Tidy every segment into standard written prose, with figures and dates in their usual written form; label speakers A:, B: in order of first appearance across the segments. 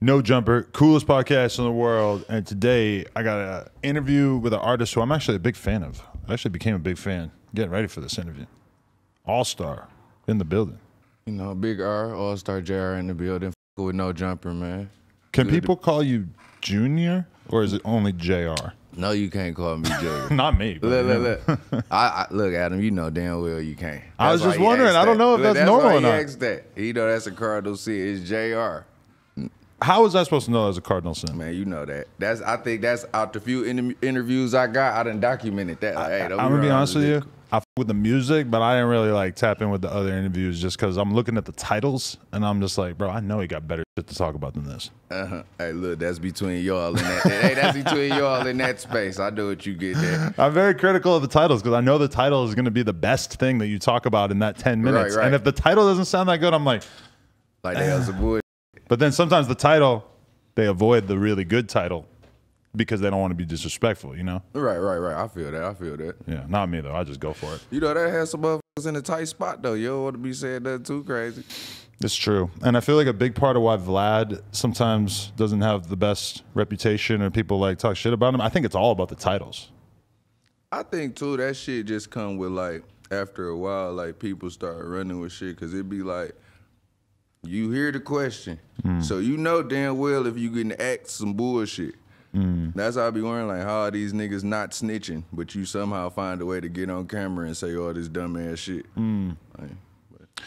A: No Jumper, coolest podcast in the world. And today I got an interview with an artist who I'm actually a big fan of. I actually became a big fan getting ready for this interview. Allstar in the building.
B: You know, Big R, Allstar JR in the building, with No Jumper, man.
A: Can people call you Junior or is it only JR?
B: No, you can't call me Junior.
A: Not me.
B: Look. Look, Adam, you know damn well you can't.
A: I was just wondering. I don't know if that's normal or not.
B: That's why he asked that. You know that's a cardinal sin. It's JR.
A: How was I supposed to know that was a cardinal sin?
B: Man, you know that. I think that's out the few interviews I got, I done documented that. Like, hey,
A: I'm gonna be honest with you. I f with the music, but I didn't really like tap in with the other interviews just because I'm looking at the titles and I'm just like, bro, I know he got better shit to talk about than this.
B: Hey, look, that's between y'all in that. Hey, that's between y'all in that space. I know what you get there.
A: I'm very critical of the titles because I know the title is going to be the best thing that you talk about in that 10 minutes.
B: Right.
A: And if the title doesn't sound that good, I'm like
B: they have some bullshit.
A: But then sometimes the title, they avoid the really good title because they don't want to be disrespectful, you know?
B: Right. I feel that.
A: Yeah, not me, though. I just go for it.
B: You know, that has some motherfuckers in a tight spot, though. You don't want to be saying nothing too crazy.
A: It's true. And I feel like a big part of why Vlad sometimes doesn't have the best reputation or people like talk shit about him, I think it's all about the titles.
B: I think, too, that shit just come with, like, after a while, like, people start running with shit because it be like, you hear the question, so you know damn well if you getting asked some bullshit. That's how I be wondering, like, how are these niggas not snitching, but you somehow find a way to get on camera and say all this dumb ass shit. Like,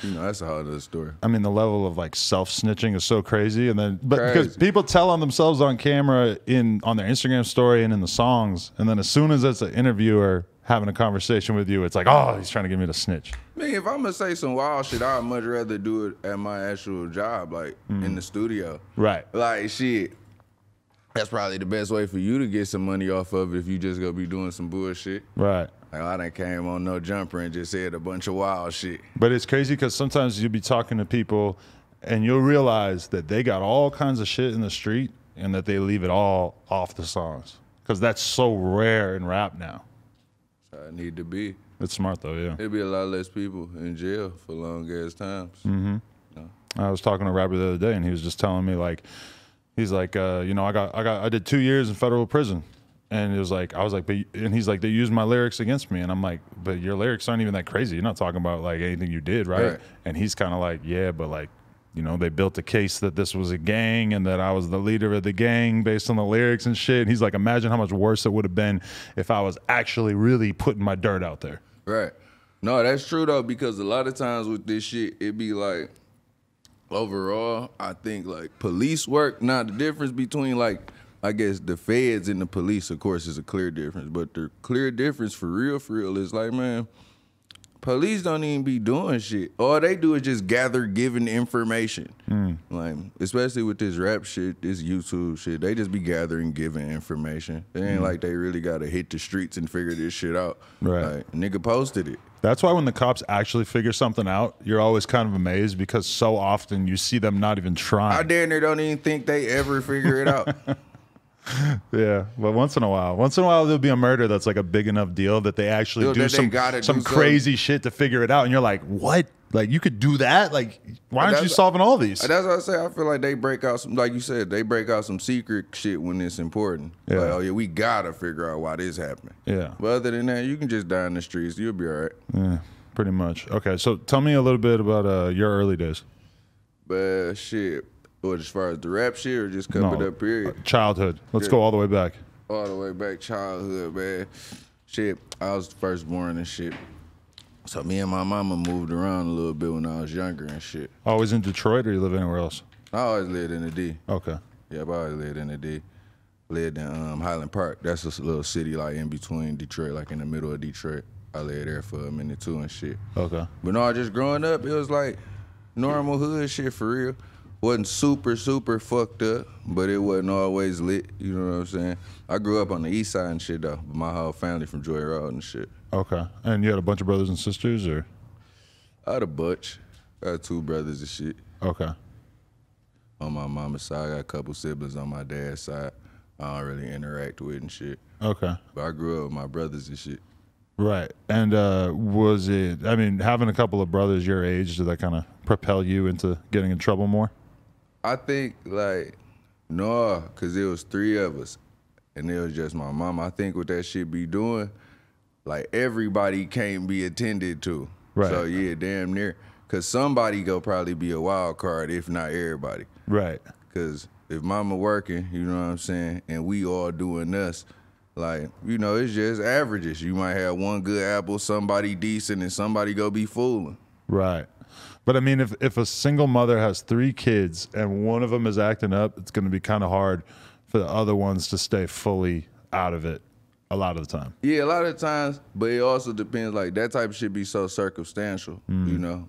B: you know, that's a whole other story.
A: I mean, the level of like self-snitching is so crazy, and then because people tell on themselves on camera on their Instagram story and in the songs, and then as soon as it's an interviewer having a conversation with you, it's like, oh, he's trying to get me to snitch.
B: Man, if I'm gonna say some wild shit, I'd much rather do it at my actual job, like in the studio.
A: Right.
B: Like shit. That's probably the best way for you to get some money off of it if you just gonna be doing some bullshit.
A: Right.
B: Like, I done came on No Jumper and just said a bunch of wild shit.
A: But it's crazy because sometimes you'll be talking to people and you'll realize that they got all kinds of shit in the street and that they leave it all off the songs. Because that's so rare in rap now.
B: So I need to be.
A: It's smart though, yeah.
B: There'd be a lot less people in jail for long ass times.
A: Mm-hmm.
B: No.
A: I was talking to a rapper the other day and he was just telling me like, he's like, you know, I did 2 years in federal prison. And it was like, I was like, and he's like, they used my lyrics against me. And I'm like, but your lyrics aren't even that crazy. You're not talking about like anything you did, right? And he's kind of like, yeah, but like, you know, they built a case that this was a gang and that I was the leader of the gang based on the lyrics and shit. And he's like, imagine how much worse it would have been if I was actually really putting my dirt out there.
B: Right. No, that's true though, because a lot of times with this shit, it be like, overall, I think like police work, not the difference between like, I guess the feds and the police, of course, is a clear difference. But the clear difference for real is like, man, police don't even be doing shit. All they do is just gather given information. Like, especially with this rap shit, this YouTube shit, they just be gathering given information. It ain't like they really got to hit the streets and figure this shit out.
A: Right.
B: Like, nigga posted it.
A: That's why when the cops actually figure something out, you're always kind of amazed because so often you see them not even trying.
B: I damn near don't even think they ever figure it out.
A: Yeah, but once in a while there'll be a murder that's like a big enough deal that they actually do some crazy shit to figure it out, and you're like, what? Like you could do that? Like why aren't you solving all these?
B: That's what I say. I feel like they break out some, like you said, they break out some secret shit when it's important.
A: Yeah.
B: Like, oh yeah, we gotta figure out why this happened.
A: Yeah.
B: But other than that, you can just die in the streets. You'll be all right.
A: Yeah, pretty much. Okay, so tell me a little bit about your early days.
B: But shit. What, as far as the rap shit or just coming up period?
A: Childhood. Let's go all the way back.
B: All the way back, childhood, man. Shit, I was first born and shit. So me and my mama moved around a little bit when I was younger and shit.
A: Always in Detroit or you live anywhere else?
B: I always lived in the D.
A: Okay.
B: Yep, I always lived in the D. Lived in Highland Park. That's a little city like in between Detroit, like in the middle of Detroit. I lived there for a minute too and shit. Okay. But no, just growing up, it was like normal hood shit for real. Wasn't super fucked up, but it wasn't always lit. You know what I'm saying? I grew up on the east side and shit though. But my whole family from Joy Road and shit.
A: Okay. And you had a bunch of brothers and sisters, or?
B: I had a bunch. I had 2 brothers and shit.
A: Okay.
B: On my mama's side, I got a couple siblings on my dad's side. I don't really interact with and shit.
A: Okay.
B: But I grew up with my brothers and shit.
A: Right. And was it, I mean, having a couple of brothers your age, did that kind of propel you into getting in trouble more?
B: I think, like, No, cause it was 3 of us, and it was just my mom. I think what that shit be doing, like everybody can't be attended to.
A: Right.
B: So yeah, damn near. Cause somebody go probably be a wild card, if not everybody.
A: Right.
B: Cause if mama working, you know what I'm saying, and we all doing us, like, you know, it's just averages. You might have one good apple, somebody decent, and somebody go be fooling.
A: Right. But I mean, if a single mother has 3 kids and one of them is acting up, it's going to be kind of hard for the other ones to stay fully out of it a lot of the time.
B: Yeah, a lot of times, but it also depends. Like, that type of shit be so circumstantial, you know.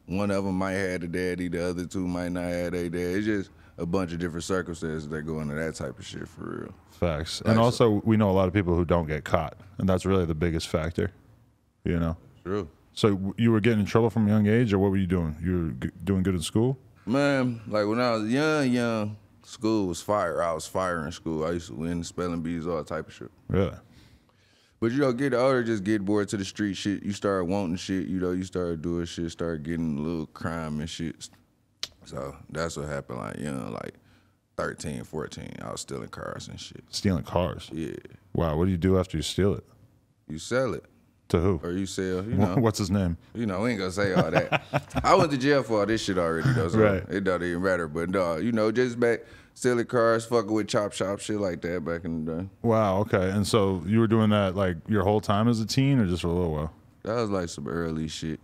B: One of them might have the daddy, the other 2 might not have their dad. It's just a bunch of different circumstances that go into that type of shit for real.
A: Facts. And also, we know a lot of people who don't get caught, and that's really the biggest factor, you know?
B: True.
A: So you were getting in trouble from a young age, or what were you doing? You were doing good in school?
B: Man, like when I was young, school was fire. I was fire in school. I used to win spelling bees, all type of shit.
A: Really?
B: But, you know, get older, just get bored to the street shit. You start wanting shit, you know, you start doing shit, start getting a little crime and shit. So that's what happened, like, you know, like 13, 14. I was stealing cars and shit.
A: Stealing cars?
B: Yeah.
A: Wow, what do you do after you steal it?
B: You sell it.
A: To who?
B: Or you sell, you know.
A: What's his name?
B: You know, we ain't gonna say all that. I went to jail for all this shit already, though, so
A: Right.
B: it don't even matter. But, you know, just back stealing cars, fucking with chop shop, shit like that back in the day.
A: Wow, okay. And so you were doing that like your whole time as a teen or just for a little while?
B: That was like some early shit.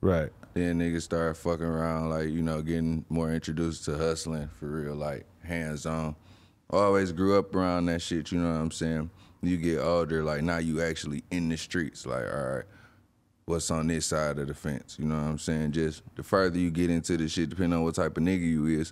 A: Right.
B: Then niggas started fucking around, like, you know, getting more introduced to hustling for real, like, hands-on. Always grew up around that shit, you know what I'm saying? You get older, like, now you actually in the streets, like, all right, what's on this side of the fence, you know what I'm saying? Just the further you get into the shit, depending on what type of nigga you is,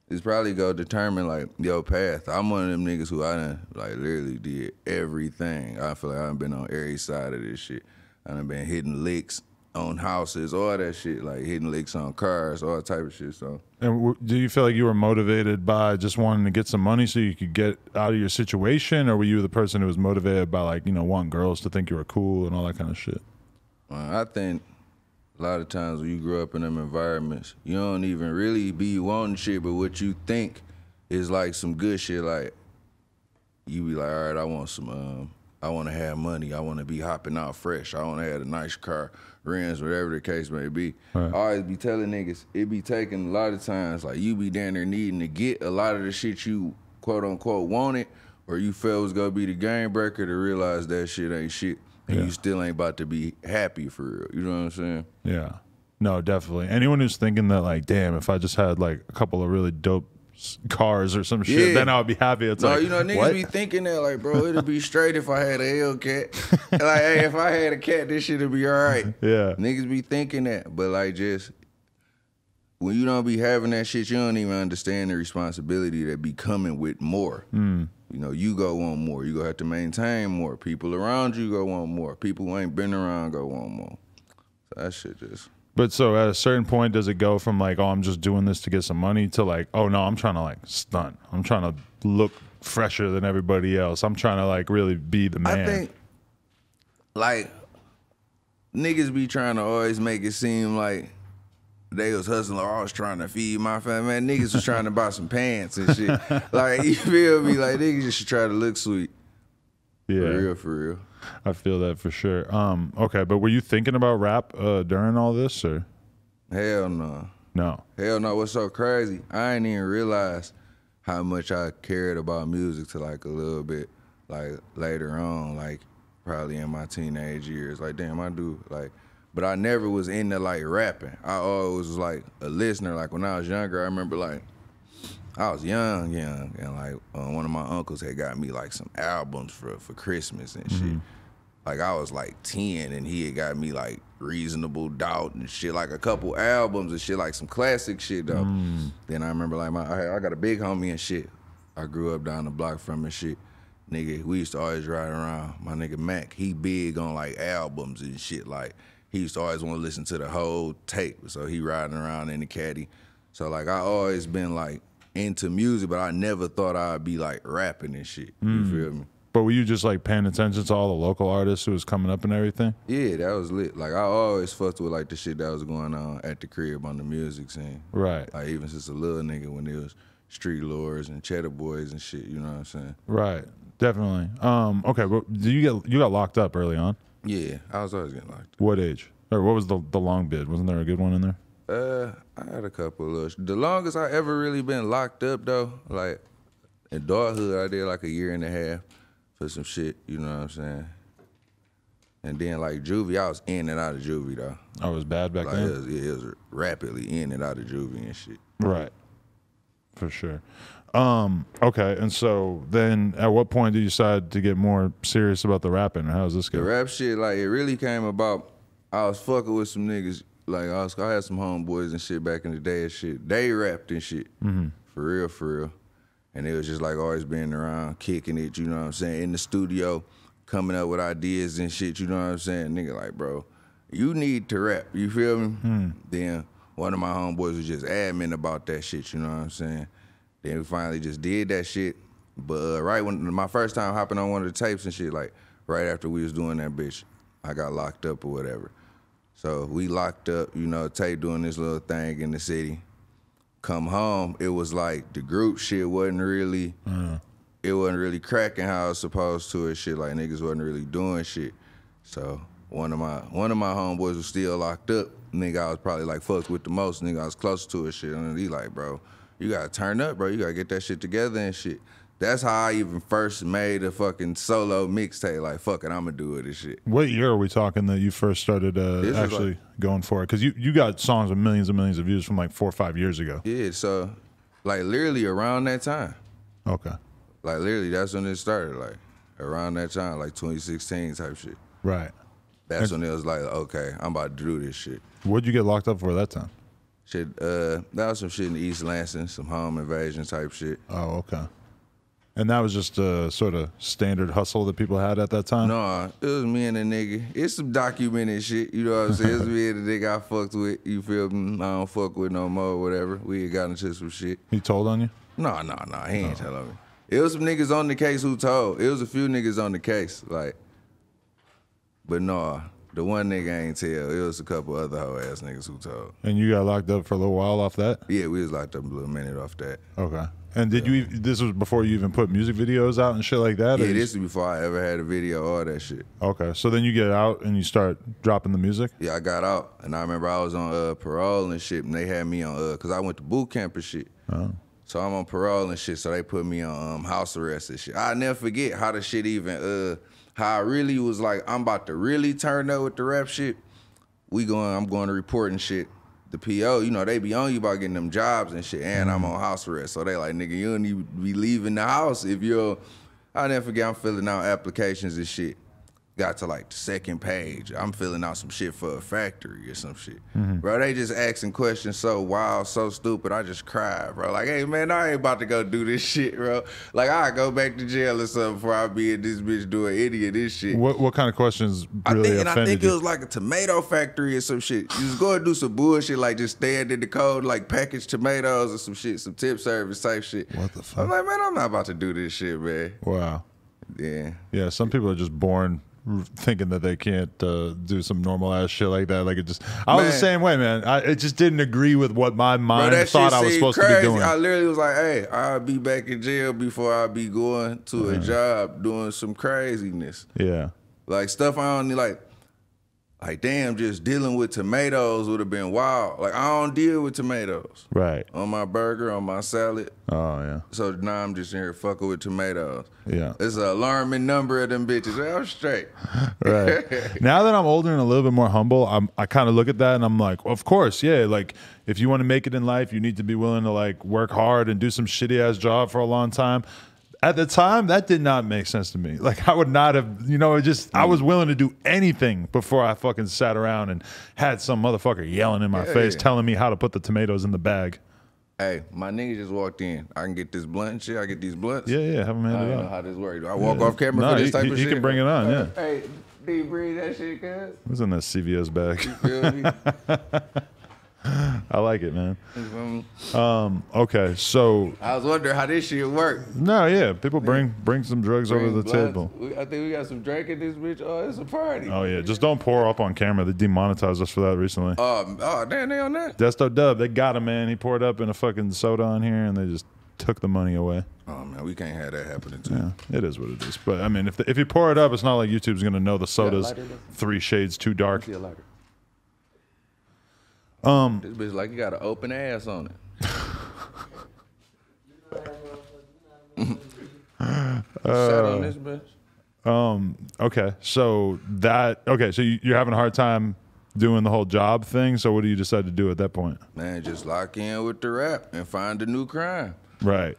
B: it's probably gonna determine, like, your path. I'm one of them niggas who I done, like, literally did everything. I feel like I done been on every side of this shit. I done been hitting licks on houses, all that shit, like hitting licks on cars, all type of shit. So,
A: and do you feel like you were motivated by just wanting to get some money so you could get out of your situation, or were you the person who was motivated by, like, you know, wanting girls to think you were cool and all that kind of shit?
B: I think a lot of times when you grow up in them environments, you don't even really be wanting shit, but what you think is like some good shit. Like, you be like, all right, I want some, I want to have money. I want to be hopping out fresh. I want to have a nice car, rims, whatever the case may be.
A: Right.
B: I always be telling niggas, it be taking a lot of times, like, you be down there needing to get a lot of the shit you quote unquote wanted, or you felt was gonna be the game breaker, to realize that shit ain't shit. And you still ain't about to be happy for real. You know what I'm saying?
A: Yeah. No, definitely. Anyone who's thinking that, like, damn, if I just had like a couple of really dope cars or some shit, then I would be happy. It's like,
B: you know, niggas
A: what?
B: be thinking that, like, bro, it'd be straight if I had a Hellcat. Like, hey, if I had a cat, this shit'd be all right.
A: Yeah.
B: Niggas be thinking that, but like, just when you don't be having that shit, you don't even understand the responsibility that be coming with more. You know, you go want more. You gonna have to maintain more. People around you go want more. People who ain't been around go want more. So that shit just.
A: But so at a certain point, does it go from like, oh, I'm just doing this to get some money, to like, oh no, I'm trying to like stunt. I'm trying to look fresher than everybody else. I'm trying to like really be the man.
B: I think, like, niggas be trying to always make it seem like they was hustling, or I was trying to feed my family. Man, niggas was trying to buy some pants and shit. Like, you feel me? Like, niggas just try to look sweet.
A: Yeah.
B: For real, for real.
A: I feel that for sure. Okay, but were you thinking about rap during all this, or?
B: Hell no.
A: No.
B: Hell no. What's so crazy, I ain't even realize how much I cared about music till like a little bit, like, later on, like probably in my teenage years. Like, damn, I do, like, but I never was into like rapping. I always was like a listener. Like, when I was younger, I remember, like, I was young, and like one of my uncles had got me like some albums for Christmas and shit. Like, I was like 10, and he had got me like Reasonable Doubt and shit, like a couple albums and shit, like some classic shit though. Then I remember, like, I got a big homie and shit. I grew up down the block from and shit. Nigga, we used to always ride around. My nigga Mac, he big on like albums and shit. Like, he used to always want to listen to the whole tape, so he riding around in the caddy. So like, I always been like into music, but I never thought I'd be like rapping and shit. You feel me?
A: But were you just like paying attention to all the local artists who was coming up and everything?
B: Yeah, that was lit. Like, I always fucked with like the shit that was going on at the crib on the music scene.
A: Right.
B: Like, even since a little nigga, when it was street lords and cheddar boys and shit. You know what I'm saying?
A: Right. Definitely. Okay. Well, you got locked up early on?
B: Yeah, I was always getting locked up.
A: What age? Or what was the long bid? Wasn't there a good one in there?
B: I had a couple of the longest I ever really been locked up though, like in adulthood, I did like a year and a half for some shit. You know what I'm saying? And then like juvie, I was in and out of juvie though.
A: Oh, it was bad back
B: Like
A: then?
B: it was rapidly in and out of juvie and shit.
A: Right. For sure. Okay. And so then at what point did you decide to get more serious about the rapping? Or how's this
B: The
A: go?
B: rap shit, like it really came about. I was fucking with some niggas. Like I had some homeboys and shit back in the day and shit. They rapped and shit. For real, for real. And it was just like always being around, kicking it, you know what I'm saying, in the studio, coming up with ideas and shit, you know what I'm saying? Nigga like, bro, you need to rap, you feel me? Then one of my homeboys was just adamant about that shit, you know what I'm saying? Then we finally just did that shit. But right when my first time hopping on one of the tapes and shit, like right after we was doing that bitch, I got locked up or whatever. So we locked up, you know, Tay doing this little thing in the city. Come home, it was like the group shit wasn't really, it wasn't really cracking how it was supposed to and shit. Like niggas wasn't really doing shit. So one of my homeboys was still locked up. Nigga, I was probably like fucked with the most. Nigga, I was close to it shit. And he like, bro, you gotta turn up, bro. You gotta get that shit together and shit. That's how I even first made a fucking solo mixtape. Like, fuck it, I'ma do it and shit.
A: What year are we talking that you first started actually going for it? Because you got songs with millions and millions of views from like 4 or 5 years ago.
B: Yeah, so like literally around that time.
A: Okay.
B: Like literally, that's when it started. Like around that time, like 2016 type shit.
A: Right.
B: That's when it was like, okay, I'm about to do this shit.
A: What'd you get locked up for that time?
B: Shit, that was some shit in East Lansing, some home invasion type shit.
A: Oh, okay. And that was just a sort of standard hustle that people had at that time?
B: No, it was me and a nigga. It's some documented shit, you know what I'm saying? It's me and the nigga I fucked with, you feel me? I don't fuck with no more, whatever. We had got into some shit.
A: He told on you?
B: No, he ain't telling me. It was some niggas on the case who told. It was a few niggas on the case, like. But no, the one nigga ain't tell. It was a couple other hoe ass niggas who told.
A: And you got locked up for a little while off that?
B: Yeah, we was locked up a little minute off that.
A: Okay. And did you? This was before you even put music videos out and shit like that?
B: Yeah, this is before I ever had a video or that shit.
A: Okay, so then you get out and you start dropping the music?
B: Yeah, I got out, and I remember I was on parole and shit, and they had me on, because I went to boot camp and shit.
A: Oh.
B: So I'm on parole and shit, so they put me on house arrest and shit. I'll never forget how the shit even, how I really was like, I'm about to really turn up with the rap shit. I'm going to report and shit. The PO, you know, they be on you about getting them jobs and shit, and I'm on house arrest. So they like, nigga, you don't even be leaving the house if you're, I'll never forget, I'm filling out applications and shit. Got to like the second page. I'm filling out some shit for a factory or some shit. Bro, they just asking questions so wild, so stupid, I just cried, bro. Like, hey, man, I ain't about to go do this shit, bro. Like, I go back to jail or something before I be in this bitch doing any of this shit.
A: What kind of questions really offended
B: I think
A: you?
B: it was like a tomato factory or some shit. You was going to do some bullshit, like just stand in the code, like package tomatoes or some shit, some tip service type shit.
A: What the fuck?
B: I'm like, man, I'm not about to do this shit, man.
A: Wow.
B: Yeah.
A: Yeah, some people are just born thinking that they can't do some normal ass shit like that. Like it just, I was the same way, man. It just didn't agree with what my mind thought I was supposed to be doing.
B: I literally was like, hey, I'll be back in jail before I be going to a job doing some craziness.
A: Yeah.
B: Like stuff I don't like damn, just dealing with tomatoes would have been wild. Like I don't deal with tomatoes.
A: Right.
B: On my burger, on my salad.
A: Oh yeah.
B: So now I'm just in here fucking with tomatoes.
A: Yeah.
B: It's an alarming number of them bitches. I'm straight.
A: Right. Now that I'm older and a little bit more humble, I kind of look at that and I'm like, of course, yeah. Like if you want to make it in life, you need to be willing to like work hard and do some shitty ass job for a long time. At the time, that did not make sense to me. Like, I would not have, you know, I was willing to do anything before I fucking sat around and had some motherfucker yelling in my face, telling me how to put the tomatoes in the bag.
B: Hey, my nigga just walked in. I can get this blunt and shit. I get these blunts.
A: Yeah, have them handed
B: I don't
A: out.
B: know how this works. Do I walk off camera for this type of shit?
A: He can bring it on, yeah.
B: Hey, do you breathe that shit, cuz?
A: What's in that CVS bag?
B: You feel me?
A: I like it, man. Okay, so
B: I was wondering how this shit work.
A: no, yeah, people bring some drugs over the table.
B: I think we got some drink in this bitch. Oh, it's a party.
A: Oh yeah, just don't pour up on camera. They demonetized us for that recently.
B: Oh, damn, they on that?
A: Desto Dub, they got him, man. He poured up in a fucking soda on here, and they just took the money away.
B: Oh man, we can't have that happening too.
A: Yeah, it is what it is. But I mean, if you pour it up, it's not like YouTube's gonna know the soda's 3 shades too dark.
B: This bitch like you got an open ass on it. Sat on this bitch.
A: Okay, so you're having a hard time doing the whole job thing. So what do you decide to do at that point?
B: Man, just lock in with the rap and find a new crime.
A: Right.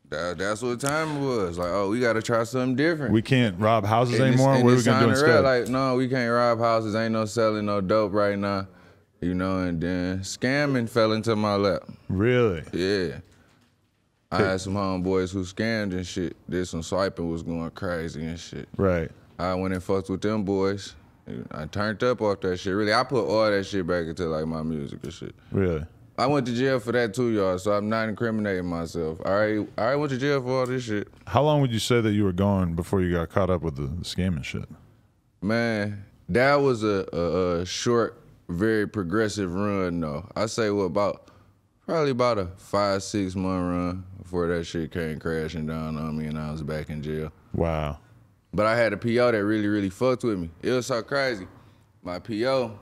B: That's what time it was. Like, oh, we got to try something different.
A: We can't rob houses
B: And
A: anymore. What are we gonna do instead?
B: Like, no, we can't rob houses. Ain't no selling no dope right now. You know, and then scamming fell into my lap.
A: Really?
B: Yeah. I had some homeboys who scammed and shit. Did some swiping, was going crazy and shit.
A: Right.
B: I went and fucked with them boys. I turned up off that shit. Really, I put all that shit back into like my music and shit.
A: Really?
B: I went to jail for that too, y'all, so I'm not incriminating myself. I went to jail for all this shit.
A: How long would you say that you were gone before you got caught up with the scamming shit?
B: Man, that was a short, very progressive run though. I say probably about a 5-6 month run before that shit came crashing down on me and I was back in jail.
A: Wow.
B: But I had a PO that really, really fucked with me. It was so crazy. My PO,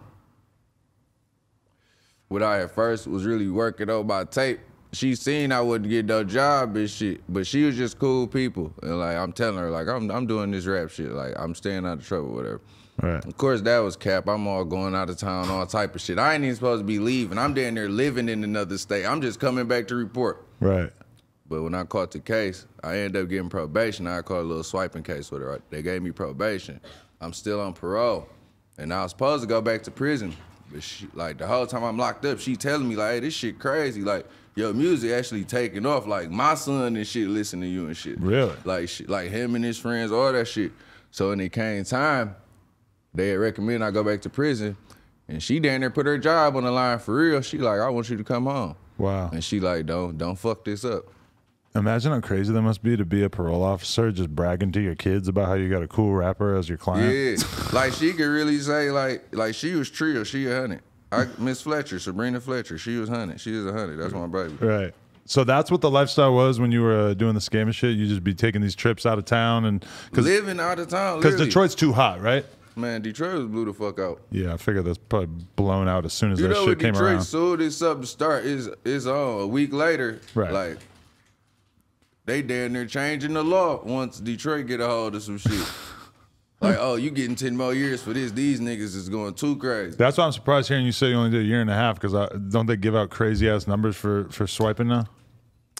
B: what I at first was really working on my tape. She seen I wouldn't get no job and shit, but she was just cool people. And like I'm telling her, like I'm doing this rap shit, like I'm staying out of trouble, whatever.
A: Right.
B: Of course that was cap. I'm all going out of town, all type of shit. I ain't even supposed to be leaving. I'm down there living in another state. I'm just coming back to report.
A: Right.
B: But when I caught the case, I ended up getting probation. I caught a little swiping case with her. They gave me probation. I'm still on parole. And I was supposed to go back to prison. But she, like the whole time I'm locked up, she telling me like, hey, this shit crazy. Like, your music actually taking off. Like my son and shit listen to you and shit.
A: Really?
B: Like him and his friends, all that shit. So when it came time, they had recommended I go back to prison. And she down there put her job on the line for real. She like, I want you to come home.
A: Wow.
B: And she like, don't fuck this up.
A: Imagine how crazy that must be to be a parole officer just bragging to your kids about how you got a cool rapper as your client.
B: Yeah, like she could really say like she was trio, she 100. Miss Fletcher, Sabrina Fletcher, she was 100. She was 100. That's my baby.
A: Right. So that's what the lifestyle was when you were doing the scam and shit. You just be taking these trips out of town and
B: living out of town.
A: Because Detroit's too hot, right?
B: Man, Detroit was blew the fuck out.
A: Yeah, I figured that's probably blown out as soon as that shit came
B: Detroit
A: around.
B: soon as something start is on a week later.
A: Right.
B: Like they damn near changing the law once Detroit get a hold of some shit. Like, oh, you getting 10 more years for this. These niggas is going too crazy.
A: That's why I'm surprised hearing you say you only did a year and a half, because don't they give out crazy ass numbers for swiping now?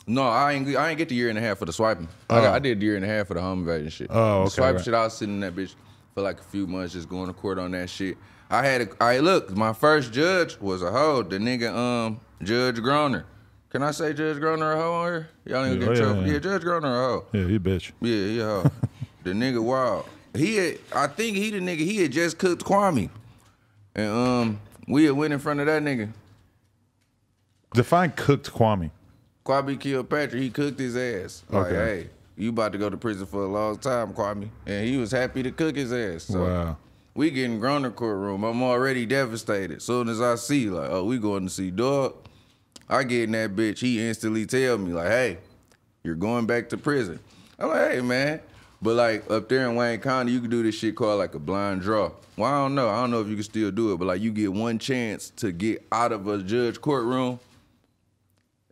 B: No, I ain't get the year and a half for the swiping. I did the year and a half for the home invasion shit.
A: Oh, okay.
B: The swiping shit, I was sitting in that bitch for like a few months just going to court on that shit. Look, my first judge was a hoe, the nigga Judge Groner. Can I say Judge Groner a hoe on here? Y'all ain't get in trouble. Yeah, Judge Groner a hoe.
A: Yeah, he a bitch.
B: Yeah, he a hoe. The nigga wild. I think he the nigga, he had just cooked Kwame. And we had went in front of that nigga.
A: Define cooked Kwame.
B: Kwame killed Patrick, he cooked his ass. Like,
A: Okay.
B: hey, you about to go to prison for a long time, Kwame. And he was happy to cook his ass. So
A: Wow.
B: we get in Groner courtroom. I'm already devastated. Soon as I see, like, oh, we going to see Dog. I get in that bitch, he instantly tell me, like, hey, you're going back to prison. I'm like, hey, man. But like up there in Wayne County, you can do this shit called like a blind draw. Well, I don't know. I don't know if you can still do it, but like you get one chance to get out of a judge courtroom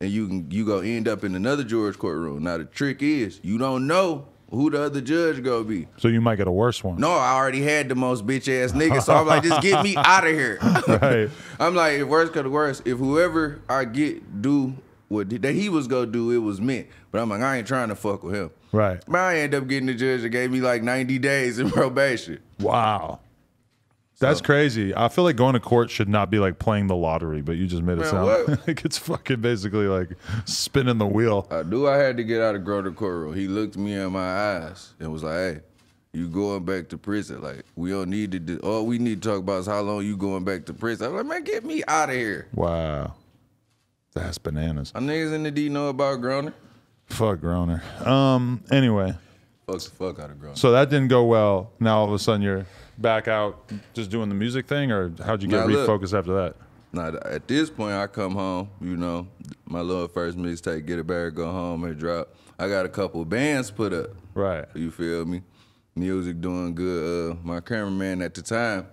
B: and you go end up in another judge courtroom. Now the trick is you don't know who the other judge gonna be.
A: So you might get a worse one.
B: No, I already had the most bitch ass nigga, so I'm like, just get me out of here.
A: Right.
B: I'm like, if worse comes to worse, if whoever I get do what that he was gonna do, it was meant. But I'm like, I ain't trying to fuck with him.
A: Right.
B: But I ended up getting the judge that gave me like 90 days in probation.
A: Wow. That's crazy. I feel like going to court should not be like playing the lottery, but you just made it sound like it's fucking basically like spinning the wheel.
B: I had to get out of Groner courtroom. He looked me in my eyes and was like, hey, you going back to prison. Like, we don't need to do, all we need to talk about is how long you going back to prison. I'm like, man, get me out of here.
A: Wow. That's bananas.
B: Our niggas in the D know about Groner.
A: Fuck Groner. Anyway.
B: Fuck the fuck out of Groner.
A: So that didn't go well. Now all of a sudden you're back out just doing the music thing, or how'd you get refocused after that?
B: Now at this point, I come home. You know, my little first mixtape, Get a Bag, Go Home, and drop. I got a couple bands put up.
A: Right.
B: You feel me? Music doing good. My cameraman at the time,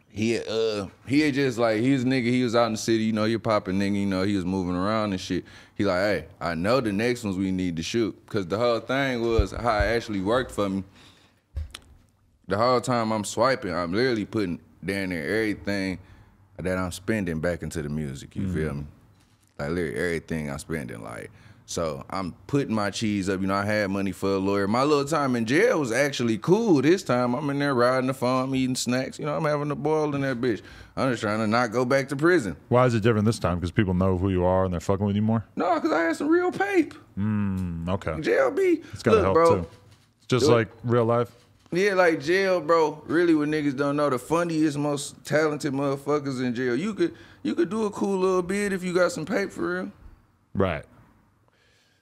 B: he had just like, he was a nigga, he was out in the city, you know, he a popping nigga, you know, he was moving around and shit. He like, hey, I know the next ones we need to shoot. Cause the whole thing was how it actually worked for me. The whole time I'm swiping, I'm literally putting down there everything that I'm spending back into the music, you feel me? Like literally everything I'm spending, like, so I'm putting my cheese up. You know, I had money for a lawyer. My little time in jail was actually cool this time. I'm in there riding the phone, I'm eating snacks. You know, I'm having a ball in that bitch. I'm just trying to not go back to prison.
A: Why is it different this time? Because people know who you are and they're fucking with you more?
B: No, because I had some real pape.
A: Okay.
B: Jail be,
A: It's got to help
B: bro,
A: too. It's just like real life?
B: Yeah, like jail, bro. Really, what niggas don't know, the funniest, most talented motherfuckers in jail. You could do a cool little bit if you got some paper for real.
A: Right.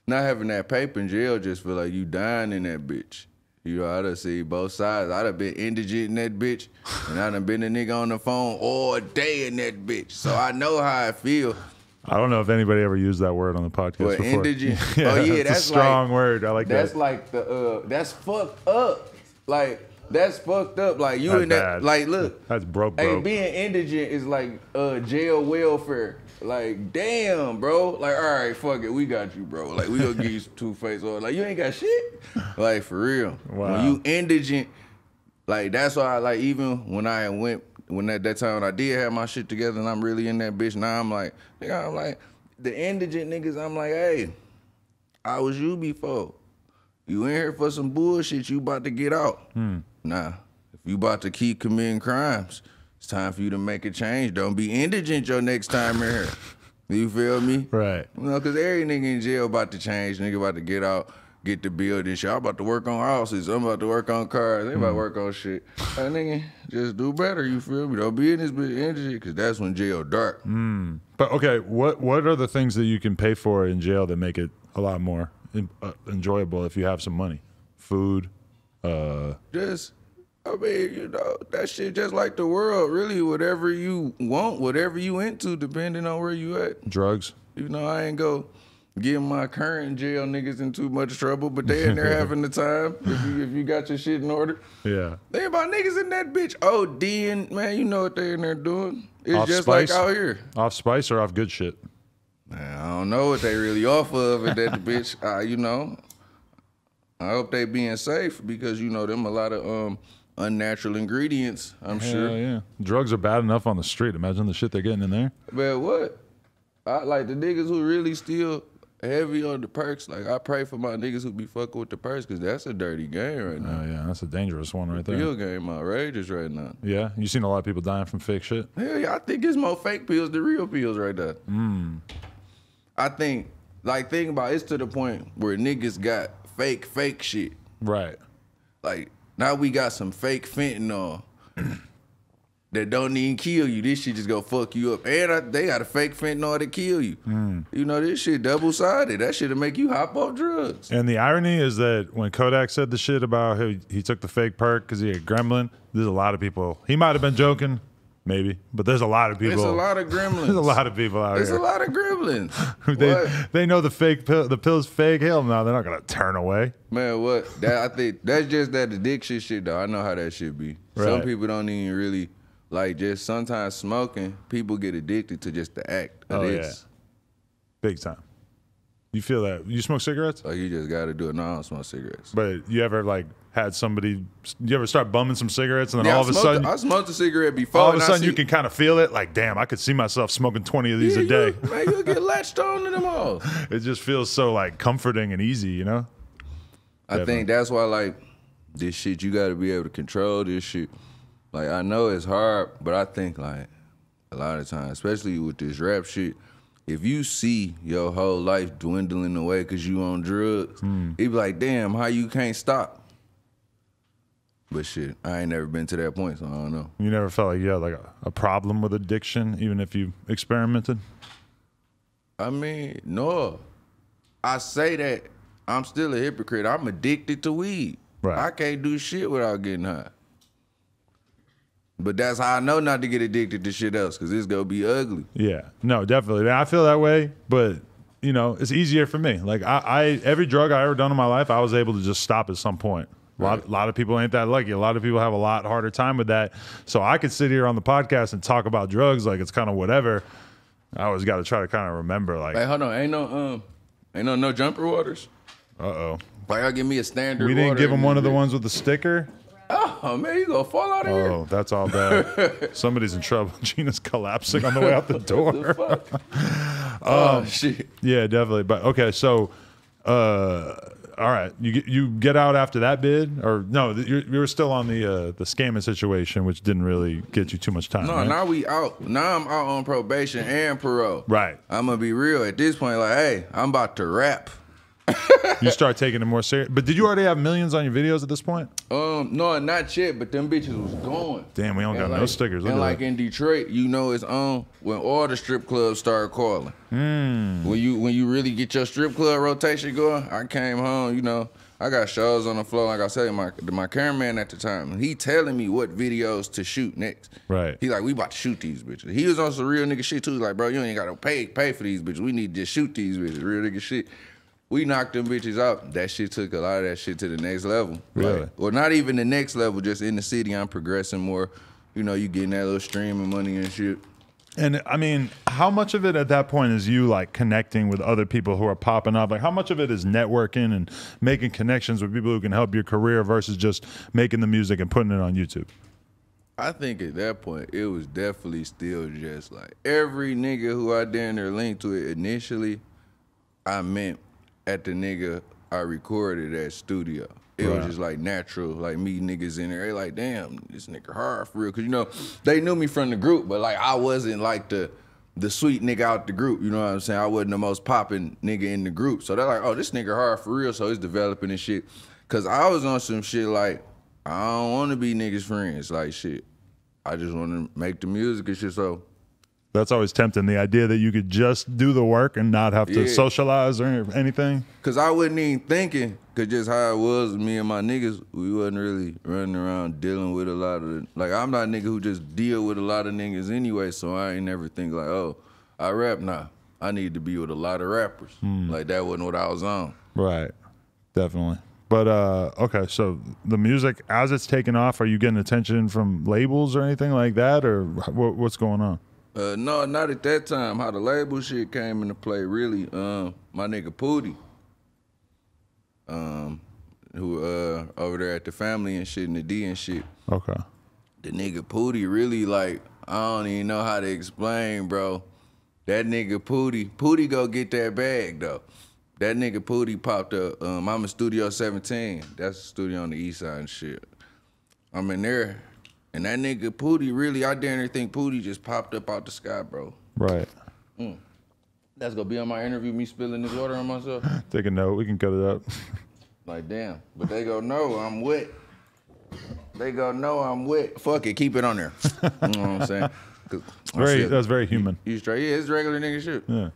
B: Not having that paper in jail just feel like you dying in that bitch. You know, I done see both sides. I done been indigent in that bitch, and I done been a nigga on the phone all day in that bitch. So I know how I feel.
A: I don't know if anybody ever used that word on the podcast
B: But
A: before.
B: indigent?
A: Yeah,
B: Oh, yeah,
A: that's a strong
B: like,
A: word. I like
B: that's
A: that.
B: like the, that's fucked up. Like, that's fucked up. Like, you
A: That's
B: in that,
A: bad.
B: like, look.
A: That's broke.
B: Hey, being indigent is like jail welfare. Like, damn, bro. Like, all right, fuck it, we got you, bro. Like, we gonna give you some two-face oil. Like, you ain't got shit. Like, for real.
A: Wow.
B: When you indigent, like, that's why, like, even when I went, when that time when I did have my shit together and I'm really in that bitch, now I'm like, nigga, I'm like, the indigent niggas, I'm like, hey, I was you before. You in here for some bullshit, you about to get out. Nah, if you about to keep committing crimes, it's time for you to make a change. Don't be indigent your next time in here. You feel me?
A: Right.
B: You know, because every nigga in jail about to change. Nigga about to get out, get the build and shit. I'm about to work on houses. I'm about to work on cars. They about to work on shit. That nigga, just do better, you feel me? Don't be in this bitch indigent, because that's when jail dark.
A: But okay, what are the things that you can pay for in jail that make it a lot more enjoyable if you have some money? Food?
B: Just, I mean, you know, that shit just like the world, really. Whatever you want, whatever you into, depending on where you at.
A: Drugs?
B: You know, I ain't go get my current jail niggas in too much trouble, but they in there having the time if you got your shit in order.
A: Yeah.
B: Think about niggas in that bitch ODing, man, you know what they in there doing. It's
A: Off
B: just
A: spice?
B: like out here.
A: Off spice or off good shit?
B: Man, I don't know what they really off of at that bitch. You know, I hope they being safe because, you know, them a lot of unnatural ingredients, I'm sure.
A: Yeah. Drugs are bad enough on the street. Imagine the shit they're getting in there.
B: But what? I like the niggas who really still heavy on the perks. Like, I pray for my niggas who be fucking with the perks because that's a dirty game right now.
A: Oh, yeah. That's a dangerous one right there.
B: Pill game outrageous right now.
A: Yeah? You seen a lot of people dying from fake shit?
B: Hell yeah, I think it's more fake pills than real pills right there. I think, like, think about it, it's to the point where niggas got fake shit.
A: Right.
B: Like, now we got some fake fentanyl that don't even kill you. This shit just go fuck you up. And they got a fake fentanyl to kill you. You know, this shit double-sided. That shit'll make you hop off drugs.
A: And the irony is that when Kodak said the shit about how he took the fake perk because he had gremlin, there's a lot of people. He might have been joking, maybe, but there's a lot of people.
B: There's a lot of gremlins.
A: There's a lot of people out
B: There's
A: here.
B: a lot of gremlins.
A: They know the pill's fake. Hell no, they're not gonna turn away.
B: Man, what? I think that's just that addiction shit, though. I know how that shit be. Some
A: Right.
B: people don't even really, like, just sometimes smoking, people get addicted to just the act of this.
A: Big time. You feel that? You smoke cigarettes?
B: Like, you just got to do it. No, I don't smoke cigarettes.
A: But you ever like had somebody? You ever start bumming some cigarettes and then
B: Yeah,
A: all of a sudden,
B: I smoked a cigarette before.
A: all of a
B: and I
A: sudden
B: see-
A: you can kind of feel it. Like, damn, I could see myself smoking 20 of these
B: Yeah,
A: a day.
B: Man, you'll get latched on to them all.
A: It just feels so like comforting and easy, you know?
B: I think that's why, like, this shit, you got to be able to control this shit. Like, I know it's hard, but I think, like, a lot of times, especially with this rap shit, if you see your whole life dwindling away because you on drugs, it be like, damn, how you can't stop? But shit, I ain't never been to that point, so I don't know.
A: You never felt like you had like a problem with addiction, even if you experimented?
B: I mean, no. I say that I'm still a hypocrite. I'm addicted to weed.
A: Right.
B: I can't do shit without getting high. But that's how I know not to get addicted to shit else, because it's going to be ugly.
A: Yeah, no, definitely. I feel that way, but you know, it's easier for me. Like I every drug I ever done in my life, I was able to just stop at some point. A lot of people ain't that lucky. A lot of people have a lot harder time with that. So I could sit here on the podcast and talk about drugs like it's kind of whatever. I always got to try to kind of remember, like,
B: Hey, hold on, ain't no jumper waters. Like, I'll give me a standard.
A: We didn't
B: water
A: give him one of the
B: bit.
A: ones with the sticker.
B: Oh man, you gonna fall out of here?
A: Oh, that's all bad. Somebody's in trouble. Gina's collapsing on the way out the door.
B: The fuck? Oh shit.
A: Yeah, definitely. But okay, so, all right, you get out after that bid, or no? You were still on the scamming situation, which didn't really get you too much time.
B: No,
A: right?
B: now we out. Now I'm out on probation and parole.
A: Right.
B: I'm gonna be real at this point. Like, hey, I'm about to rap.
A: You start taking it more serious. But did you already have millions on your videos at this point?
B: No, not yet. But them bitches was going.
A: Damn, we don't got no stickers. Look
B: And
A: at
B: like
A: that.
B: in Detroit, you know it's on when all the strip clubs started calling. When you really get your strip club rotation going. I came home, you know, I got shows on the floor. Like I said, my cameraman at the time, he telling me what videos to shoot next.
A: Right.
B: He like, we about to shoot these bitches. He was on some real nigga shit too. He's like, bro, you ain't gotta pay for these bitches. We need to just shoot these bitches. Real nigga shit. We knocked them bitches out. That shit took a lot of that shit to the next level.
A: Really?
B: Like, or not even the next level, just in the city, I'm progressing more. You know, you getting that little stream of money and shit.
A: And I mean, how much of it at that point is you like connecting with other people who are popping up? Like, how much of it is networking and making connections with people who can help your career versus just making the music and putting it on YouTube?
B: I think at that point, it was definitely still just like every nigga who I damn near linked to it initially, I meant at the nigga I recorded at studio. It was just like natural, like meeting niggas in there. They like, damn, this nigga hard for real. Cause you know, they knew me from the group, but like I wasn't like the sweet nigga out the group. You know what I'm saying? I wasn't the most popping nigga in the group. So they're like, oh, this nigga hard for real. So he's developing and shit. Cause I was on some shit like, I don't want to be niggas' friends. Like shit, I just want to make the music and shit. So
A: That's always tempting. The idea that you could just do the work and not have to
B: Yeah.
A: socialize or anything.
B: Cause I wasn't even thinking, cause just how it was, me and my niggas, we wasn't really running around dealing with a lot of, like I'm not a nigga who just deal with a lot of niggas anyway, so I ain't never think like, oh, I rap now. I need to be with a lot of rappers. Like that wasn't what I was on.
A: Right. Definitely. But okay, so the music, as it's taken off, are you getting attention from labels or anything like that, or what's going on?
B: No, not at that time. How the label shit came into play, really. My nigga Pootie, who over there at the family and shit, and the D and shit.
A: Okay.
B: The nigga Pootie really like, I don't even know how to explain, bro. That nigga Pootie go get that bag though. That nigga Pootie popped up. I'm in Studio 17. That's a studio on the east side and shit. I'm in there. And that nigga Pootie really, I didn't think Pootie just popped up out the sky, bro.
A: Right.
B: That's gonna be on my interview, me spilling this water on myself.
A: Take a note. We can cut it up.
B: Like, damn. But they go, no, I'm wet. They go, no, I'm wet. Fuck it, keep it on there. You know what I'm saying?
A: That's very human.
B: You straight? Yeah, it's regular nigga shit.
A: Yeah.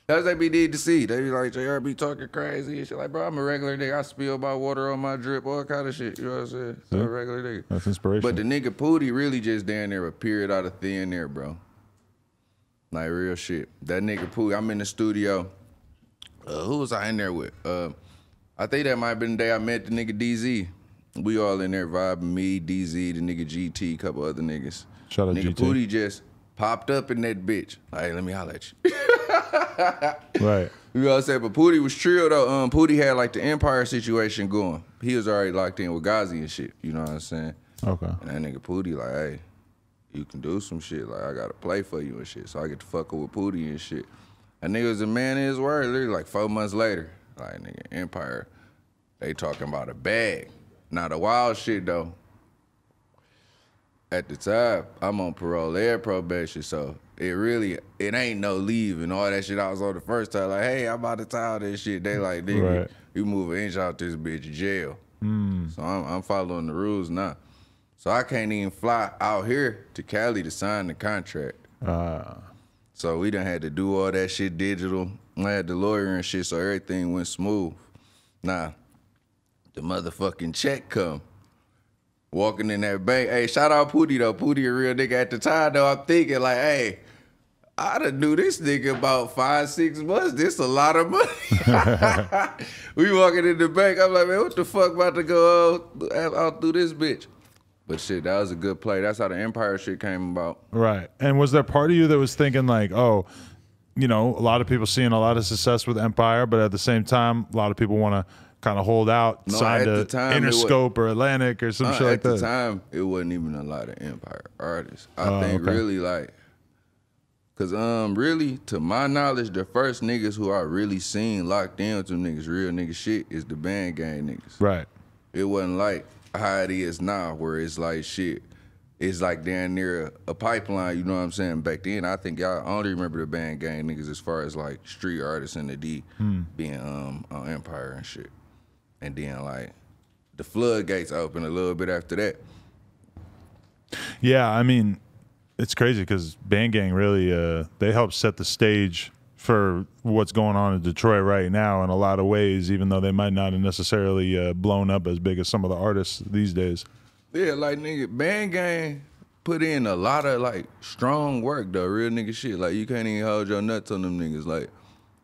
B: That's what they be need to see. They be like, JR be talking crazy and shit. Like, bro, I'm a regular nigga. I spill my water on my drip, all kind of shit. You know what I'm saying? I'm a regular nigga.
A: That's inspirational.
B: But the nigga Pootie really just down there appeared out of thin air, bro. Like, real shit. That nigga Pootie, I'm in the studio. Who was I in there with? I think that might have been the day I met the nigga DZ. We all in there vibing, me, DZ, the nigga GT, a couple other niggas.
A: Shout out
B: nigga
A: GT.
B: Pootie just popped up in that bitch. Like, let me holler at you.
A: Right.
B: You know what I'm saying? But Pootie was trill though. Pootie had like the Empire situation going. He was already locked in with Ghazi and shit. You know what I'm saying?
A: Okay.
B: And that nigga Pootie like, hey, you can do some shit. Like, I gotta play for you and shit. So I get to fuck with Pootie and shit. That nigga was a man in his word. Literally like 4 months later, like nigga Empire, they talking about a bag. Now the wild shit though. At the time, I'm on parole and probation, so it ain't no leave and all that shit. I was on the first time, like, hey, I'm about to tell this shit. They like, nigga,
A: Right.
B: you move an inch out this bitch, jail. So I'm following the rules now. So I can't even fly out here to Cali to sign the contract. So we done had to do all that shit digital. I had the lawyer and shit, so everything went smooth. Nah, the motherfucking check come. walking in that bank. Hey, shout out Pootie though. Pootie a real nigga at the time though. I'm thinking like, hey, I done knew this nigga about 5-6 months. This a lot of money. We walking in the bank. I'm like, man, what the fuck about to go out through this bitch? But shit, that was a good play. That's how the Empire shit came about.
A: Right. And was there part of you that was thinking like, oh, you know, a lot of people seeing a lot of success with Empire, but at the same time, a lot of people want to kind of hold out, sign to Interscope or Atlantic or some shit like that.
B: At the time, it wasn't even a lot of Empire artists. I think really like, cause really, to my knowledge, the first niggas who I really seen locked in with them niggas, real nigga shit, is the band gang niggas.
A: Right.
B: It wasn't like how it is now, where it's like shit. It's like down near a pipeline, you know what I'm saying? Back then, I think y'all only remember the band gang niggas as far as like street artists in the D being on Empire and shit. And then like the floodgates opened a little bit after that.
A: Yeah, I mean, it's crazy because Band Gang really they helped set the stage for what's going on in Detroit right now in a lot of ways, even though they might not have necessarily blown up as big as some of the artists these days.
B: Yeah, like nigga, Band Gang put in a lot of like strong work though, real nigga shit. Like you can't even hold your nuts on them niggas. Like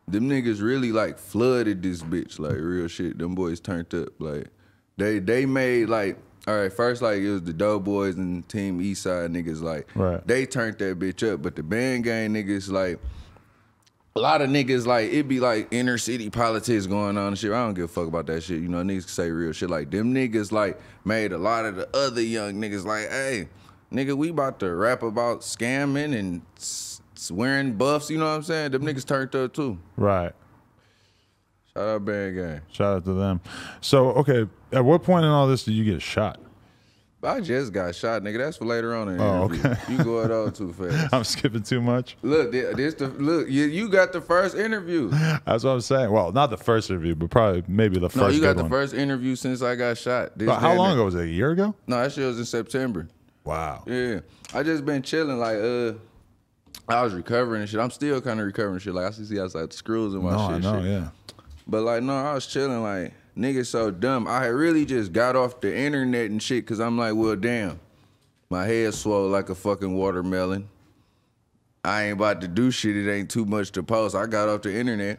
B: them niggas really like flooded this bitch, like real shit. Them boys turned up. Like they made like, all right, first like it was the Doughboys and Team Eastside niggas, like they turned that bitch up. But the Band Gang niggas, like a lot of niggas, like it be like inner city politics going on and shit. I don't give a fuck about that shit. You know, niggas can say real shit. Like them niggas like made a lot of the other young niggas like, hey, nigga, we about to rap about scamming and wearing buffs, you know what I'm saying? Them niggas turned up too.
A: Right.
B: Shout out Band Gang.
A: Shout out to them. So, okay, at what point in all this did you get shot?
B: I just got shot, nigga. That's for later on in the interview.
A: Okay.
B: You going on too fast.
A: I'm skipping too much.
B: Look, you got the first interview.
A: That's what I'm saying. Well, not the first interview, but probably maybe the first.
B: No, you got
A: the
B: first interview since I got shot.
A: How long ago was it? A year ago?
B: No, that shit was in September.
A: Wow.
B: Yeah, I just been chilling. Like, I was recovering and shit. I'm still kind of recovering shit. Like I see outside the screws in my shit.
A: I know, yeah.
B: But like, no, I was chilling. Like, niggas so dumb. I had really just got off the internet and shit because I'm like, well, damn. My head swole like a fucking watermelon. I ain't about to do shit. It ain't too much to post. I got off the internet.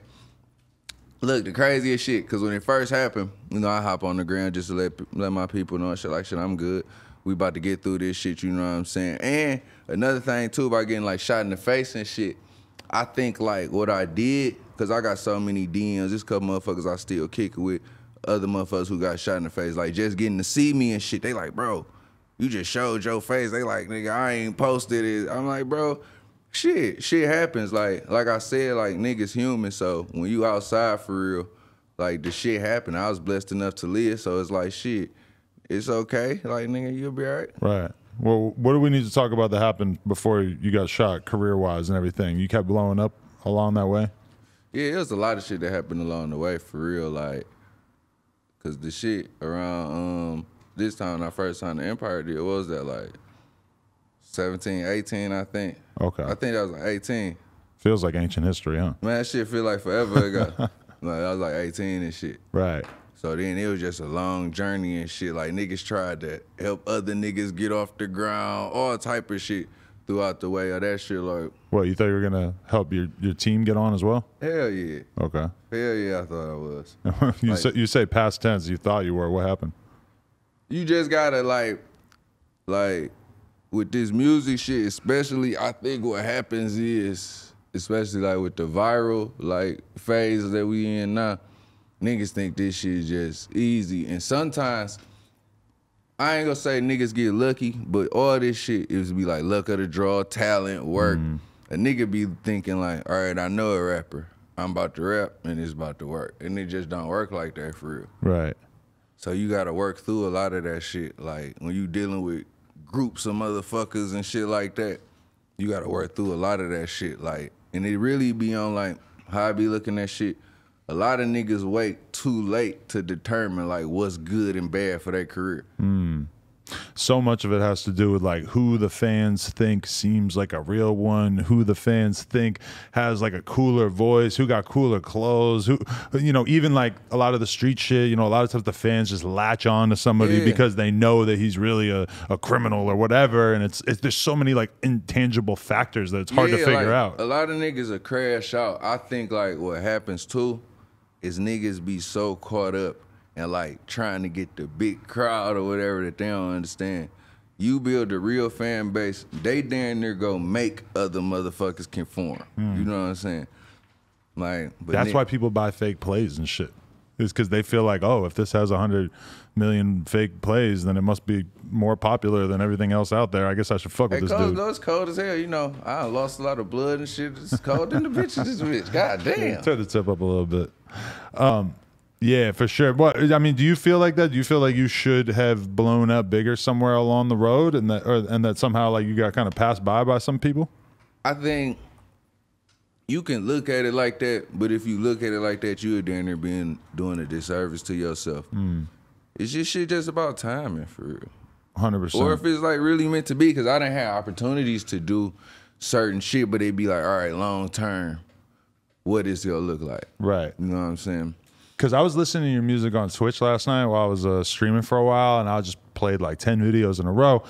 B: Look, the craziest shit, because when it first happened, you know, I hop on the ground just to let my people know shit like, shit, I'm good. We about to get through this shit, you know what I'm saying? And another thing, too, about getting, like, shot in the face and shit, I think, like, what I did, because I got so many DMs, this couple motherfuckers I still kick it with, other motherfuckers who got shot in the face, like, just getting to see me and shit, they like, bro, you just showed your face. They like, nigga, I ain't posted it. I'm like, bro, shit happens. Like I said, like, niggas human, so when you outside for real, like, the shit happened. I was blessed enough to live, so it's like, shit, it's okay. Like, nigga, you'll be all right.
A: Right. Well, what do we need to talk about that happened before you got shot, career-wise and everything? You kept blowing up along that way?
B: Yeah, it was a lot of shit that happened along the way, for real, like, because the shit around, this time, our first time the Empire deal, what was that, like 17, 18, I think.
A: Okay.
B: I think that was like 18.
A: Feels like ancient history, huh?
B: Man, that shit feel like forever ago. Like, I was like 18 and shit.
A: Right.
B: So then it was just a long journey and shit. Like, niggas tried to help other niggas get off the ground, all type of shit throughout the way of that shit. Like,
A: what, you thought you were going to help your team get on as well?
B: Hell yeah.
A: Okay.
B: Hell yeah, I thought I was.
A: You say past tense, you thought you were. What happened?
B: You just gotta like with this music shit, especially, I think what happens is, especially like with the viral like phase that we in now, niggas think this shit is just easy. And sometimes, I ain't gonna say niggas get lucky, but all this shit is be like luck of the draw, talent, work. A nigga be thinking like, all right, I know a rapper. I'm about to rap and it's about to work. And it just don't work like that for real.
A: Right.
B: So you gotta work through a lot of that shit. Like when you dealing with groups of motherfuckers and shit like that, you gotta work through a lot of that shit. Like, and it really be on like how I be looking at shit. A lot of niggas wait too late to determine like what's good and bad for their career.
A: so much of it has to do with like who the fans think seems like a real one, who the fans think has like a cooler voice, who got cooler clothes, who, you know, even like a lot of the street shit, you know, a lot of times the fans just latch on to somebody because they know that he's really a criminal or whatever. And it's there's so many like intangible factors that it's hard to figure out.
B: A lot of niggas are crash out. I think like what happens too is niggas be so caught up and like trying to get the big crowd or whatever that they don't understand. You build a real fan base, they damn near go make other motherfuckers conform. You know what I'm saying? Like, but
A: that's why people buy fake plays and shit. Is because they feel like, oh, if this has 100 million fake plays, then it must be more popular than everything else out there. I guess I should fuck with this dude.
B: It's cold as hell. You know, I lost a lot of blood and shit. It's cold in the bitch. This bitch. God damn.
A: Turn the tip up a little bit. Yeah, for sure. What I mean, do you feel like that? Do you feel like you should have blown up bigger somewhere along the road, and that somehow like you got kind of passed by some people?
B: I think you can look at it like that, but if you look at it like that, you're down there doing a disservice to yourself. It's just shit just about timing for real.
A: 100%.
B: Or if it's like really meant to be, because I done had opportunities to do certain shit, but they'd be like, all right, long term, what is it gonna look like?
A: Right.
B: You know what I'm saying?
A: Because I was listening to your music on Twitch last night while I was streaming for a while, and I just played like 10 videos in a row.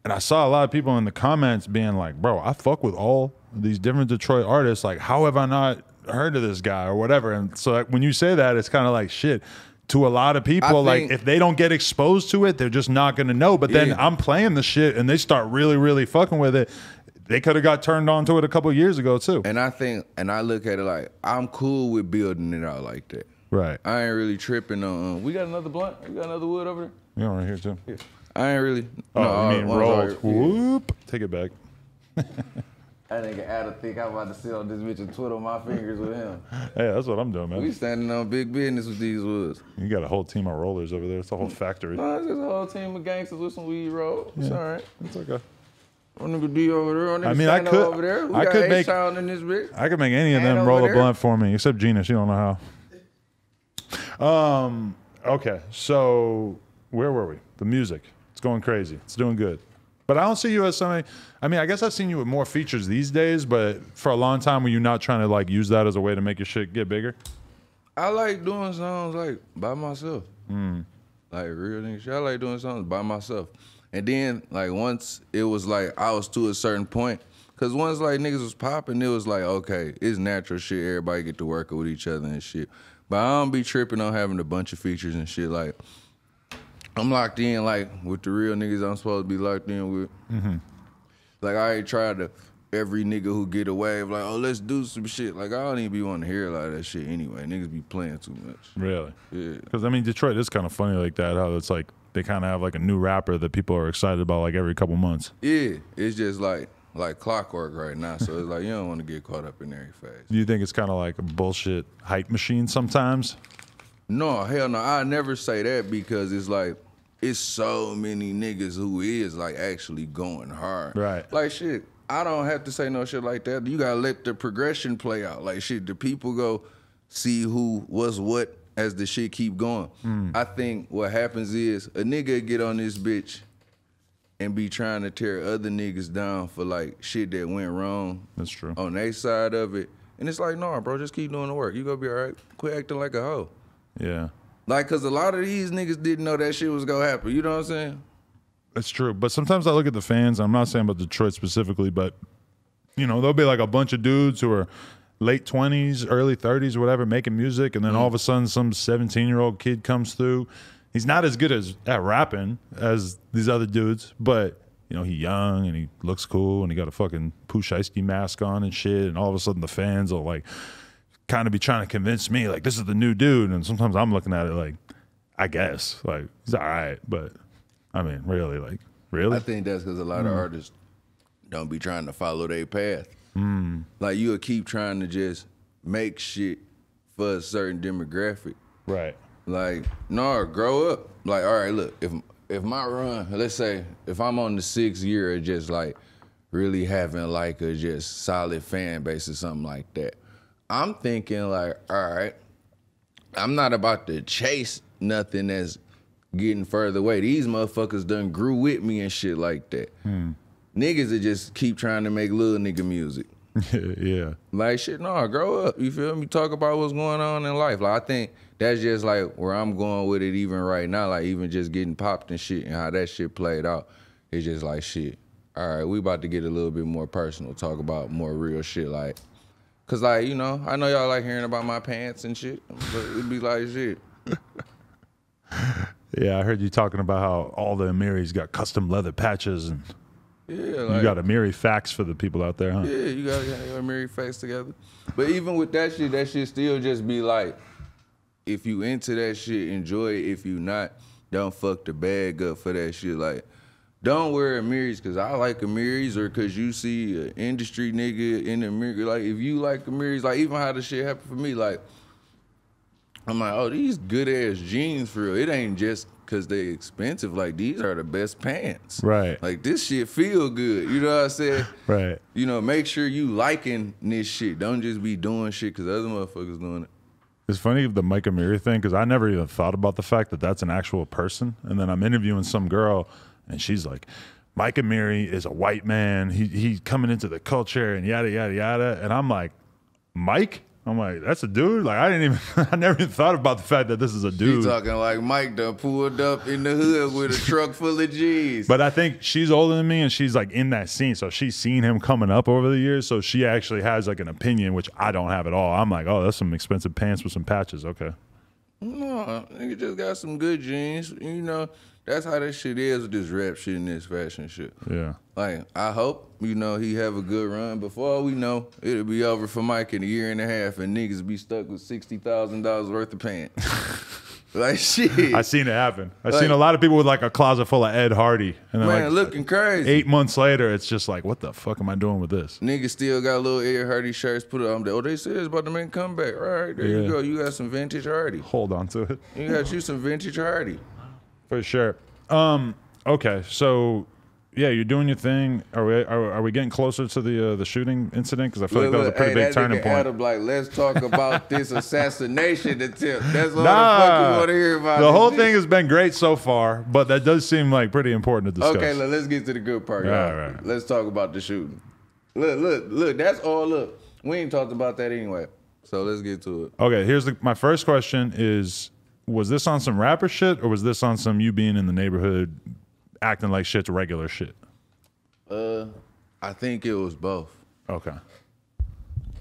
A: And I saw a lot of people in the comments being like, bro, I fuck with all these different Detroit artists. Like, how have I not heard of this guy or whatever? And so like, when you say that, it's kind of like, shit, to a lot of people, like if they don't get exposed to it, they're just not going to know. But then I'm playing the shit and they start really, really fucking with it. They could have got turned on to it a couple of years ago too.
B: And I think, and I look at it like, I'm cool with building it out like that.
A: Right.
B: I ain't really tripping on, we got another blunt? We got another wood over there?
A: Yeah, right here too.
B: Yeah. I ain't really.
A: Oh,
B: no,
A: you mean rolled. Whoop. Take it back.
B: That nigga Adam think I'm about to sit on this bitch and twiddle my fingers with him.
A: Hey, that's what I'm doing, man.
B: We standing on big business with these woods.
A: You got a whole team of rollers over there. It's a whole factory.
B: No, it's just a whole team of gangsters with some weed roll. It's all right.
A: It's okay.
B: One nigga D over there. One nigga
A: I mean, I could.
B: over there. We
A: I
B: got
A: could make.
B: in this bitch.
A: I could make any of
B: And
A: them roll
B: over
A: a
B: there.
A: blunt for me, except Gina. She don't know how. Okay, so where were we? The music. It's going crazy. It's doing good. But I don't see you as somebody. I mean, I guess I've seen you with more features these days, but for a long time, were you not trying to like use that as a way to make your shit get bigger?
B: I like doing songs like by myself. Like real nigga shit. I like doing songs by myself. And then like once it was like I was to a certain point, cause once like niggas was popping, it was like, okay, it's natural shit. Everybody get to work with each other and shit. But I don't be tripping on having a bunch of features and shit. Like I'm locked in like with the real niggas I'm supposed to be locked in with. Like I ain't tried to every nigga who get away like, oh, let's do some shit. Like I don't even be wanting to hear a lot of that shit anyway. Niggas be playing too much.
A: Really?
B: Yeah.
A: Because I mean, Detroit is kind of funny like that. How it's like they kind of have like a new rapper that people are excited about like every couple months.
B: Yeah, it's just like clockwork right now. So it's like you don't want to get caught up in every phase.
A: Do you think it's kind of like a bullshit hype machine sometimes?
B: No, hell no. I never say that because it's like it's so many niggas who is like actually going hard.
A: Right.
B: Like shit, I don't have to say no shit like that. You gotta let the progression play out. Like shit, the people go see who was what as the shit keep going. I think what happens is a nigga get on this bitch and be trying to tear other niggas down for like shit that went wrong.
A: That's true.
B: On their side of it. And it's like, no, bro, just keep doing the work. You gonna be all right. Quit acting like a hoe.
A: Yeah.
B: Like, cause a lot of these niggas didn't know that shit was gonna happen. You know what I'm saying?
A: That's true. But sometimes I look at the fans, I'm not saying about Detroit specifically, but you know, there'll be like a bunch of dudes who are late 20s, early 30s, whatever, making music, and then all of a sudden some 17-year-old kid comes through. He's not as good at rapping as these other dudes, but you know, he's young and he looks cool and he got a fucking Pooh Shiesty mask on and shit, and all of a sudden the fans will like kind of be trying to convince me like this is the new dude, and sometimes I'm looking at it like, I guess like he's all right, but I mean really, like really?
B: I think that's because a lot of artists don't be trying to follow their path. Like you'll keep trying to just make shit for a certain demographic.
A: Right.
B: Like, no, grow up. Like, all right, look, if my run, let's say, if I'm on the 6th year of just like really having like a just solid fan base or something like that, I'm thinking like, all right, I'm not about to chase nothing that's getting further away. These motherfuckers done grew with me and shit like that. Niggas that just keep trying to make little nigga music.
A: Yeah.
B: Like, shit, no, grow up. You feel me? Talk about what's going on in life. Like, I think that's just like where I'm going with it even right now. Like, even just getting popped and shit and how that shit played out. It's just like, shit, all right, we about to get a little bit more personal. Talk about more real shit. Like, cause like, you know, I know y'all like hearing about my pants and shit, but it'd be like shit.
A: Yeah, I heard you talking about how all the Amiris got custom leather patches and
B: Yeah, like,
A: you got Amiri facts for the people out there, huh?
B: yeah, you gotta get your Amiri facts together. But even with that shit still just be like, if you into that shit, enjoy it. If you not, don't fuck the bag up for that shit. Like, don't wear Amiris because I like Amiris or because you see an industry nigga in the Amiri. Like, if you like Amiris, like, even how the shit happened for me, like, I'm like, oh, these good-ass jeans for real. It ain't just because they expensive. Like, these are the best pants.
A: Right.
B: Like, this shit feel good. You know what I said?
A: Right.
B: You know, make sure you liking this shit. Don't just be doing shit because other motherfuckers doing it.
A: It's funny the Mike Amiri thing because I never even thought about the fact that that's an actual person. And then I'm interviewing some girl and she's like, Mike Amiri is a white man. He's coming into the culture and yada, yada, yada. And I'm like, Mike? I'm like, that's a dude? Like, I never even thought about the fact that this is a dude.
B: She talking like Mike done pulled up in the hood with a truck full of G's.
A: But I think she's older than me and she's like in that scene. So she's seen him coming up over the years. So she actually has like an opinion, which I don't have at all. I'm like, oh, that's some expensive pants with some patches. Okay.
B: No, nigga just got some good jeans. You know, that's how that shit is with this rap shit and this fashion shit.
A: Yeah.
B: Like, I hope, you know, he have a good run. Before we know, it'll be over for Mike in a year and a half and niggas be stuck with $60,000 worth of pants. Like, shit.
A: I seen it happen. I seen a lot of people with like a closet full of Ed Hardy. And then
B: Man,
A: like
B: looking crazy.
A: 8 months later, it's just like, what the fuck am I doing with this?
B: Niggas still got little Ed Hardy shirts put up. Oh, they said it's about to make a comeback. All right, there you go. You got some vintage Hardy.
A: Hold on to it.
B: You got you some vintage Hardy.
A: For sure. Okay, so yeah, you're doing your thing. Are we getting closer to the shooting incident? Because I feel like that was a pretty big turning point.
B: Adam, like, let's talk about this assassination attempt. That's all the fuck you want to hear about.
A: The whole thing has been great so far, but that does seem like pretty important to discuss.
B: Okay, let's get to the good part.
A: All
B: Y'all.
A: right.
B: Let's talk about the shooting. Look. That's all. Look, we ain't talked about that anyway. So let's get to it.
A: Okay, my first question is: was this on some rapper shit, or was this on some you being in the neighborhood, acting like shit's regular shit?
B: I think it was both.
A: Okay.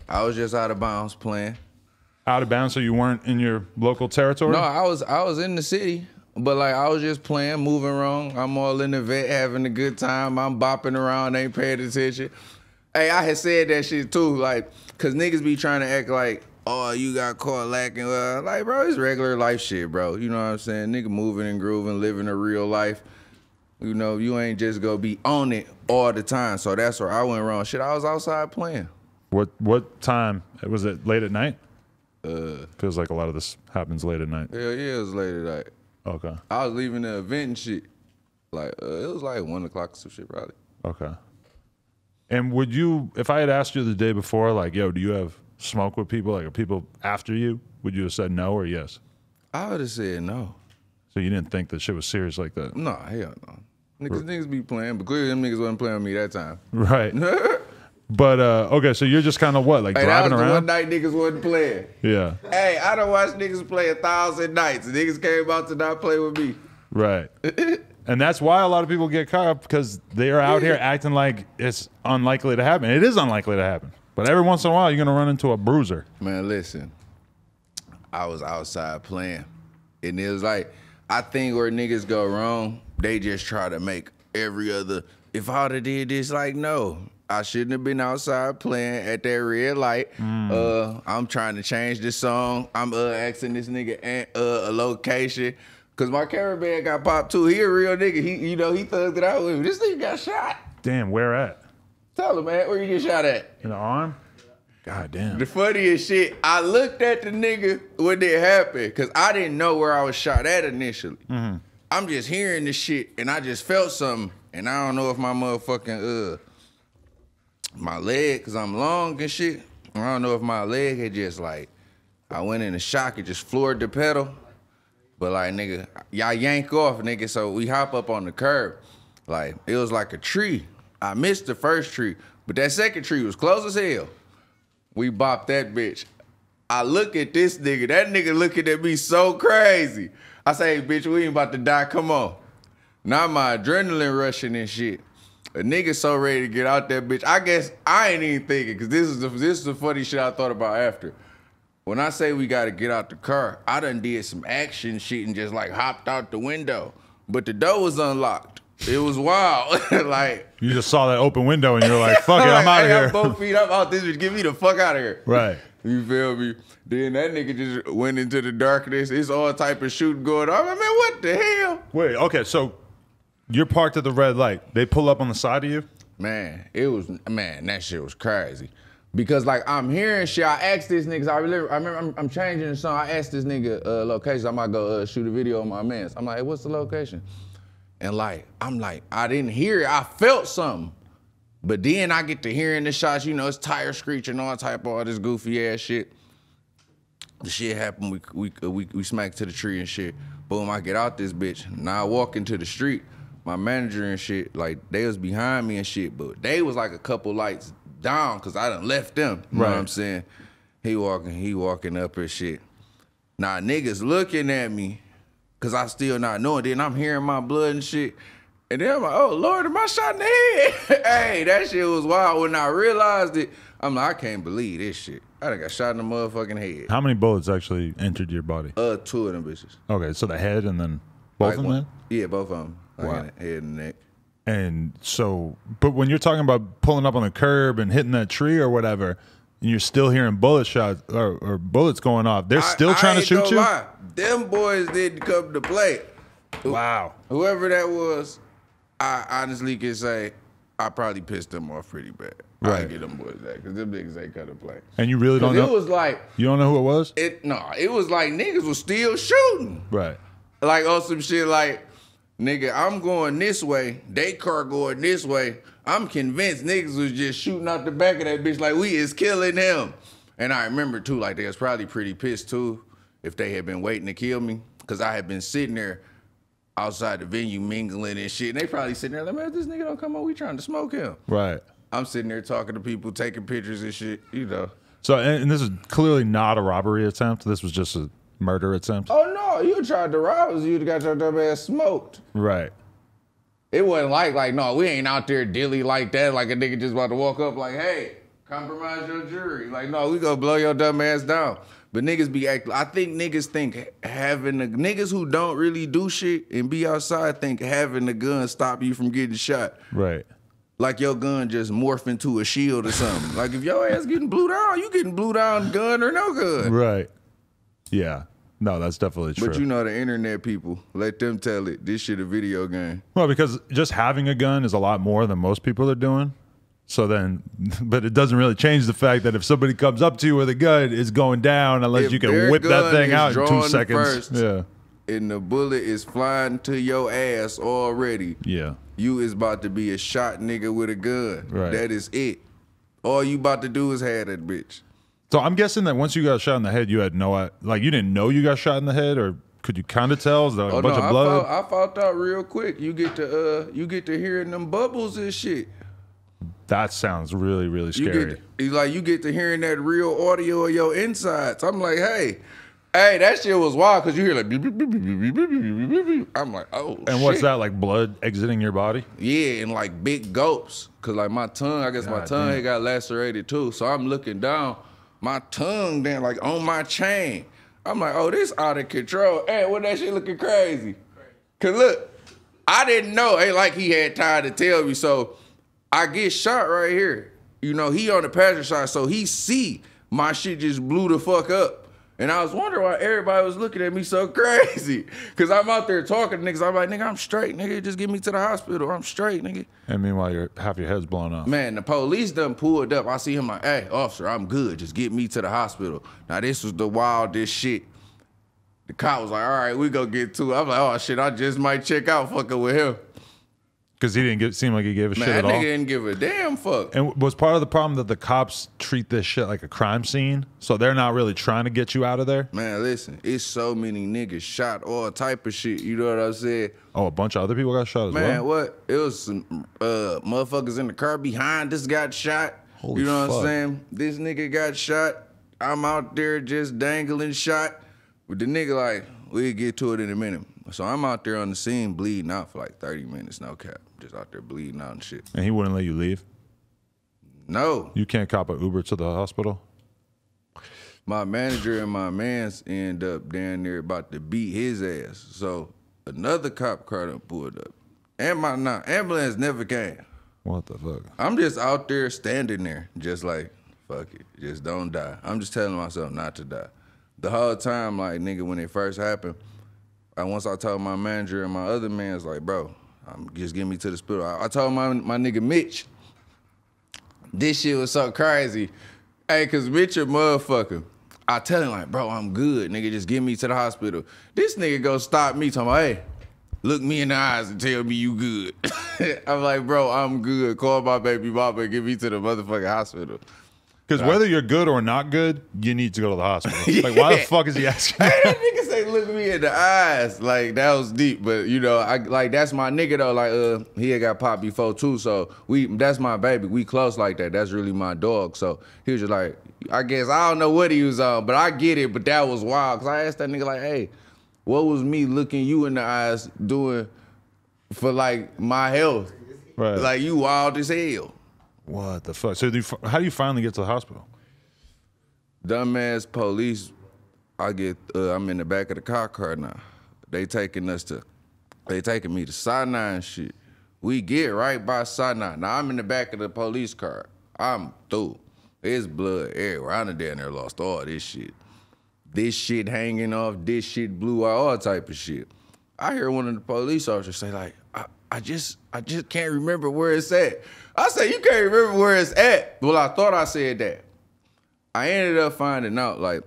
B: I was just out of bounds playing.
A: Out of bounds, so you weren't in your local territory?
B: No, I was in the city, but like I was just playing, moving around. I'm all in the vet, having a good time. I'm bopping around, ain't paying attention. Hey, I had said that shit too, like, cause niggas be trying to act like, oh, you got caught lacking. Like, bro, it's regular life shit, bro. You know what I'm saying? Nigga moving and grooving, living a real life. You know, you ain't just gonna be on it all the time. So that's where I went wrong. Shit, I was outside playing.
A: What time? Was it late at night? Feels like a lot of this happens late at night.
B: Hell yeah, it was late at night.
A: Okay.
B: I was leaving the event and shit. Like, it was like 1 o'clock or some shit probably.
A: Okay. And would you, if I had asked you the day before, like, yo, do you have smoke with people? Like, are people after you? Would you have said no or yes?
B: I would have said no.
A: So you didn't think that shit was serious like that?
B: No, hell no. Niggas be playing, but clearly them niggas wasn't playing with me that time.
A: Right. But, okay, so you're just kind of what, like
B: hey,
A: driving
B: that was
A: around?
B: The one night niggas wasn't playing.
A: Yeah.
B: Hey, I done watched niggas play 1,000 nights. Niggas came out to not play with me.
A: Right. And that's why a lot of people get caught up because they are out here acting like it's unlikely to happen. It is unlikely to happen. But every once in a while, you're going to run into a bruiser.
B: Man, listen. I was outside playing. And it was like, I think where niggas go wrong, they just try to make every other, if I would've did this, like, no. I shouldn't have been outside playing at that red light. I'm trying to change this song. I'm asking this nigga a location. Cause my cameraman got popped too. He a real nigga. He thugged it out with me. This nigga got shot.
A: Damn, where at?
B: Tell him, man, where you get shot at?
A: In the arm? God damn.
B: The funniest shit, I looked at the nigga when it happened, cause I didn't know where I was shot at initially. I'm just hearing this shit, and I just felt something, and I don't know if my motherfucking my leg, cause I'm long and shit. I don't know if my leg had just like, I went in a shock, it just floored the pedal. But like, nigga, y'all yank off, nigga, so we hop up on the curb. Like, it was like a tree. I missed the first tree, but that second tree was close as hell. We bopped that bitch. I look at this nigga. That nigga looking at me so crazy. I say, hey, bitch, we ain't about to die. Come on. Now my adrenaline rushing and shit. A nigga so ready to get out that bitch. I guess I ain't even thinking, because this is the funny shit I thought about after. When I say we gotta get out the car, I done did some action shit and just like hopped out the window. But the door was unlocked. It was wild. Like,
A: you just saw that open window and you're like, fuck it,
B: like,
A: I'm out of
B: hey,
A: here.
B: I'm both feet up out this bitch. Get me the fuck out of here.
A: Right.
B: You feel me? Then that nigga just went into the darkness. It's all type of shooting going on. I'm like, man, what the hell?
A: Wait, okay, so you're parked at the red light. They pull up on the side of you?
B: Man, that shit was crazy. Because like I'm hearing shit. I asked this nigga, I remember I'm changing the song. I asked this nigga location. I might go shoot a video on my mans. I'm like, hey, what's the location? And like, I'm like, I didn't hear it. I felt something. But then I get to hearing the shots, you know, it's tire screeching, all type of all this goofy ass shit. The shit happened, we smacked to the tree and shit. Boom, I get out this bitch. Now I walk into the street. My manager and shit, like, they was behind me and shit, but they was like a couple lights down because I done left them. You know what I'm saying? He walking up and shit. Now niggas looking at me because I still not knowing. Then I'm hearing my blood and shit. And then I'm like, oh, Lord, am I shot in the head? Hey, that shit was wild. When I realized it, I'm like, I can't believe this shit. I done got shot in the motherfucking head.
A: How many bullets actually entered your body?
B: 2 of them bitches.
A: Okay, so the head and then both
B: like
A: of them?
B: Yeah, both of them. Like
A: wow.
B: in the head and neck.
A: And so, but when you're talking about pulling up on the curb and hitting that tree or whatever, and you're still hearing bullet shots or bullets going off, they're still trying to shoot you?
B: Lie. Them boys didn't come to play.
A: Wow.
B: Whoever that was, I honestly can say I probably pissed them off pretty bad.
A: Right.
B: I get them boys that because them niggas ain't come to play.
A: And you really don't know?
B: It was like,
A: you don't know who it was?
B: It was like niggas was still shooting.
A: Right.
B: Like on some shit like, nigga, I'm going this way, they car going this way. I'm convinced niggas was just shooting out the back of that bitch like we is killing him. And I remember too, like they was probably pretty pissed too if they had been waiting to kill me. Cause I had been sitting there outside the venue mingling and shit. And they probably sitting there like, man, if this nigga don't come on, we trying to smoke him.
A: Right.
B: I'm sitting there talking to people, taking pictures and shit, you know.
A: So, and this is clearly not a robbery attempt. This was just a murder attempt.
B: Oh no, you tried to rob us, you'd got your dumb ass smoked.
A: Right.
B: It wasn't like, no, we ain't out there dilly like that, like a nigga just about to walk up like, hey, compromise your jury. Like, no, we gonna blow your dumb ass down. But niggas be acting, I think niggas think having the, niggas who don't really do shit and be outside think having the gun stop you from getting shot.
A: Right.
B: Like your gun just morph into a shield or something. Like if your ass getting blew down, you getting blew down gun or no gun.
A: Right. Yeah. No, that's definitely true.
B: But you know the internet people, let them tell it. This shit a video game.
A: Well, because just having a gun is a lot more than most people are doing. So then, but it doesn't really change the fact that if somebody comes up to you with a gun, it's going down unless
B: If
A: you can
B: their
A: whip that
B: gun
A: thing
B: is
A: out in 2
B: drawn
A: seconds.
B: first,
A: Yeah.
B: And the bullet is flying to your ass already.
A: Yeah.
B: You is about to be a shot nigga with a gun.
A: Right.
B: That is it. All you about to do is have that bitch.
A: So I'm guessing that once you got shot in the head, you had no, like, you didn't know you got shot in the head, or could you kind of tell? Is there a bunch of blood?
B: I found out real quick. You get to hearing them bubbles and shit.
A: That sounds really, really scary.
B: You get to hearing that real audio of your insides. I'm like, hey, that shit was wild because you hear like, beep, beep, beep, beep, beep, beep, beep, beep, beep. I'm like, oh,
A: And
B: shit.
A: what's that, like blood exiting your body?
B: Yeah, and like big gulps. Cause like my tongue, I guess my tongue had got lacerated too. So I'm looking down, my tongue then like on my chain. I'm like, oh, this out of control. Hey, what that shit looking crazy? Cause look, I didn't know. Ain't like he had time to tell me. So I get shot right here. You know, he on the passenger side, so he see my shit just blew the fuck up. And I was wondering why everybody was looking at me so crazy. Cause I'm out there talking to niggas. I'm like, nigga, I'm straight, nigga. Just get me to the hospital. I'm straight, nigga.
A: And meanwhile, half your head's blown off.
B: Man, the police done pulled up. I see him like, hey, officer, I'm good. Just get me to the hospital. Now, this was the wildest shit. The cop was like, all right, we gonna get to it. I'm like, oh, shit, I just might check out fucking with him.
A: Because he didn't seem like he gave a shit
B: Man,
A: at
B: that nigga
A: all.
B: didn't give a damn fuck.
A: And was part of the problem that the cops treat this shit like a crime scene, so they're not really trying to get you out of there.
B: Man, listen, it's so many niggas shot, all type of shit. You know what I'm saying?
A: Oh, a bunch of other people got shot as
B: Man,
A: well.
B: what? It was some motherfuckers in the car behind us got shot.
A: Holy
B: you know what
A: fuck.
B: I'm saying? This nigga got shot. I'm out there just dangling shot. With the nigga like, we'll get to it in a minute. So I'm out there on the scene bleeding out for like 30 minutes, no cap. Just out there bleeding out and shit.
A: And he wouldn't let you leave.
B: No.
A: You can't cop an Uber to the hospital.
B: My manager and my mans end up down there about to beat his ass. So another cop car done pulled up. And my ambulance never came.
A: What the fuck?
B: I'm just out there standing there, just like, fuck it, just don't die. I'm just telling myself not to die. The whole time, like, nigga, when it first happened, once I told my manager and my other man's like, bro, just get me to the hospital. I told my nigga Mitch, this shit was so crazy. Hey, cause Mitch a motherfucker. I tell him like, bro, I'm good, nigga, just get me to the hospital. This nigga go stop me, talking about, hey, look me in the eyes and tell me you good. I'm like, bro, I'm good. Call my baby mama and get me to the motherfucking hospital.
A: Because whether you're good or not good, you need to go to the hospital. Like, why the fuck is he asking?
B: Hey, that nigga say, look me in the eyes. Like, that was deep. But, you know, that's my nigga, though. Like, he had got popped before, too. So, that's my baby. We close like that. That's really my dog. So, he was just like, I guess, I don't know what he was on, but I get it. But that was wild. Because I asked that nigga, like, hey, what was me looking you in the eyes doing for, like, my health?
A: Right.
B: Like, you wild as hell.
A: What the fuck? So how do you finally get to the hospital?
B: Dumbass police, I'm in the back of the car now. They taking me to Sinai and shit. We get right by Sinai. Now I'm in the back of the police car. I'm through. There's blood everywhere. I done down there lost all this shit. This shit hanging off, this shit blew out, all type of shit. I hear one of the police officers say like, I just can't remember where it's at. I say, you can't remember where it's at. Well, I thought I said that. I ended up finding out, like,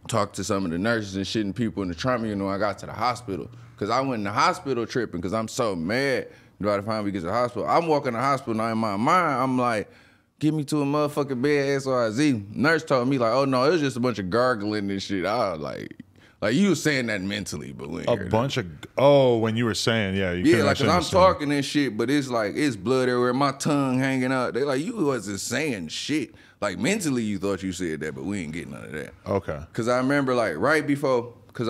B: talked to some of the nurses and shit and people in the trauma unit when I got to the hospital. Because I went in the hospital tripping because I'm so mad by the time we get to the hospital. I'm walking to the hospital now in my mind, I'm like, get me to a motherfucking bed, XYZ. Nurse told me, like, oh, no, it was just a bunch of gargling and shit. I was like you was saying that mentally, but we ain't
A: A
B: heard
A: bunch
B: that.
A: of when you were saying, yeah, you
B: Yeah, like, cause I'm talking and shit, but it's like, it's blood everywhere, my tongue hanging out. They like, you wasn't saying shit. Like, mentally you thought you said that, but we ain't getting none of that.
A: Okay.
B: Cause I remember, like, right before, cause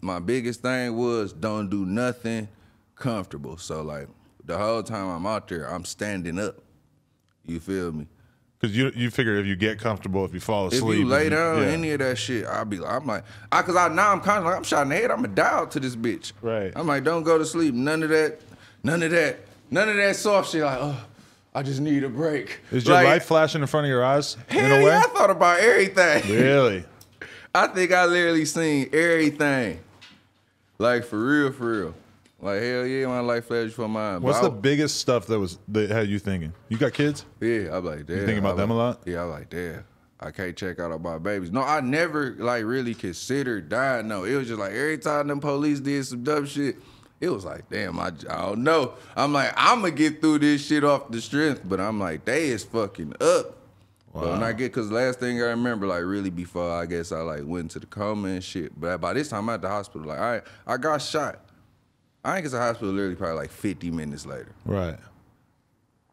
B: my biggest thing was don't do nothing comfortable. So, like, the whole time I'm out there, I'm standing up. You feel me?
A: Because you figure if you get comfortable, if you fall asleep,
B: If you lay down, any of that shit, I'm kind of like, I'm shot in the head, I'm a dial to this bitch.
A: Right.
B: I'm like, don't go to sleep. None of that soft shit. Like, oh, I just need a break.
A: Is your
B: like,
A: light flashing in front of your eyes in
B: hell
A: a way?
B: yeah, I thought about everything.
A: Really?
B: I think I literally seen everything. Like, for real. Like, hell yeah, my life flashed before mine.
A: What's the biggest stuff that had you thinking? You got kids?
B: Yeah, I'm like, damn.
A: You thinking about them a lot?
B: Yeah, I'm like, damn. I can't check out on my babies. No, I never, like, really considered dying, no. It was just like, every time them police did some dumb shit, it was like, damn, I don't know. I'm like, I'm going to get through this shit off the strength, but I'm like, they is fucking up. Wow. But when I get, because the last thing I remember, like, really before, I guess I, like, went into the coma and shit. But by this time, I'm at the hospital. Like, I got shot. I ain't get to the hospital literally probably like 50 minutes later.
A: Right.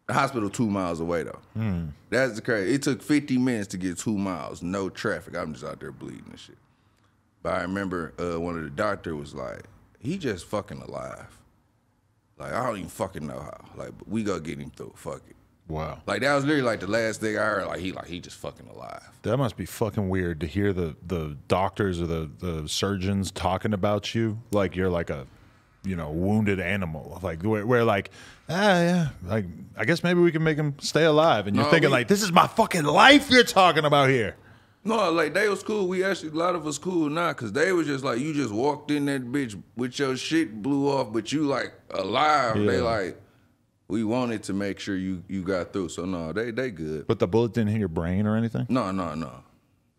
B: The hospital 2 miles away though. That's the crazy. It took 50 minutes to get 2 miles, no traffic. I'm just out there bleeding and shit. But I remember one of the doctors was like, he just fucking alive. Like, I don't even fucking know how. Like, but we gonna get him through. Fuck it.
A: Wow.
B: Like, that was literally like the last thing I heard. Like he just fucking alive.
A: That must be fucking weird to hear the doctors or the surgeons talking about you like you're like a, wounded animal, like where like, yeah, like I guess maybe we can make him stay alive, and you're thinking like, this is my fucking life you're talking about here.
B: No, like they was cool. We actually, a lot of us cool now, cause they was just like, you just walked in that bitch with your shit blew off, but you like alive. Yeah. They like, we wanted to make sure you got through. So no, they good.
A: But the bullet didn't hit your brain or anything?
B: No.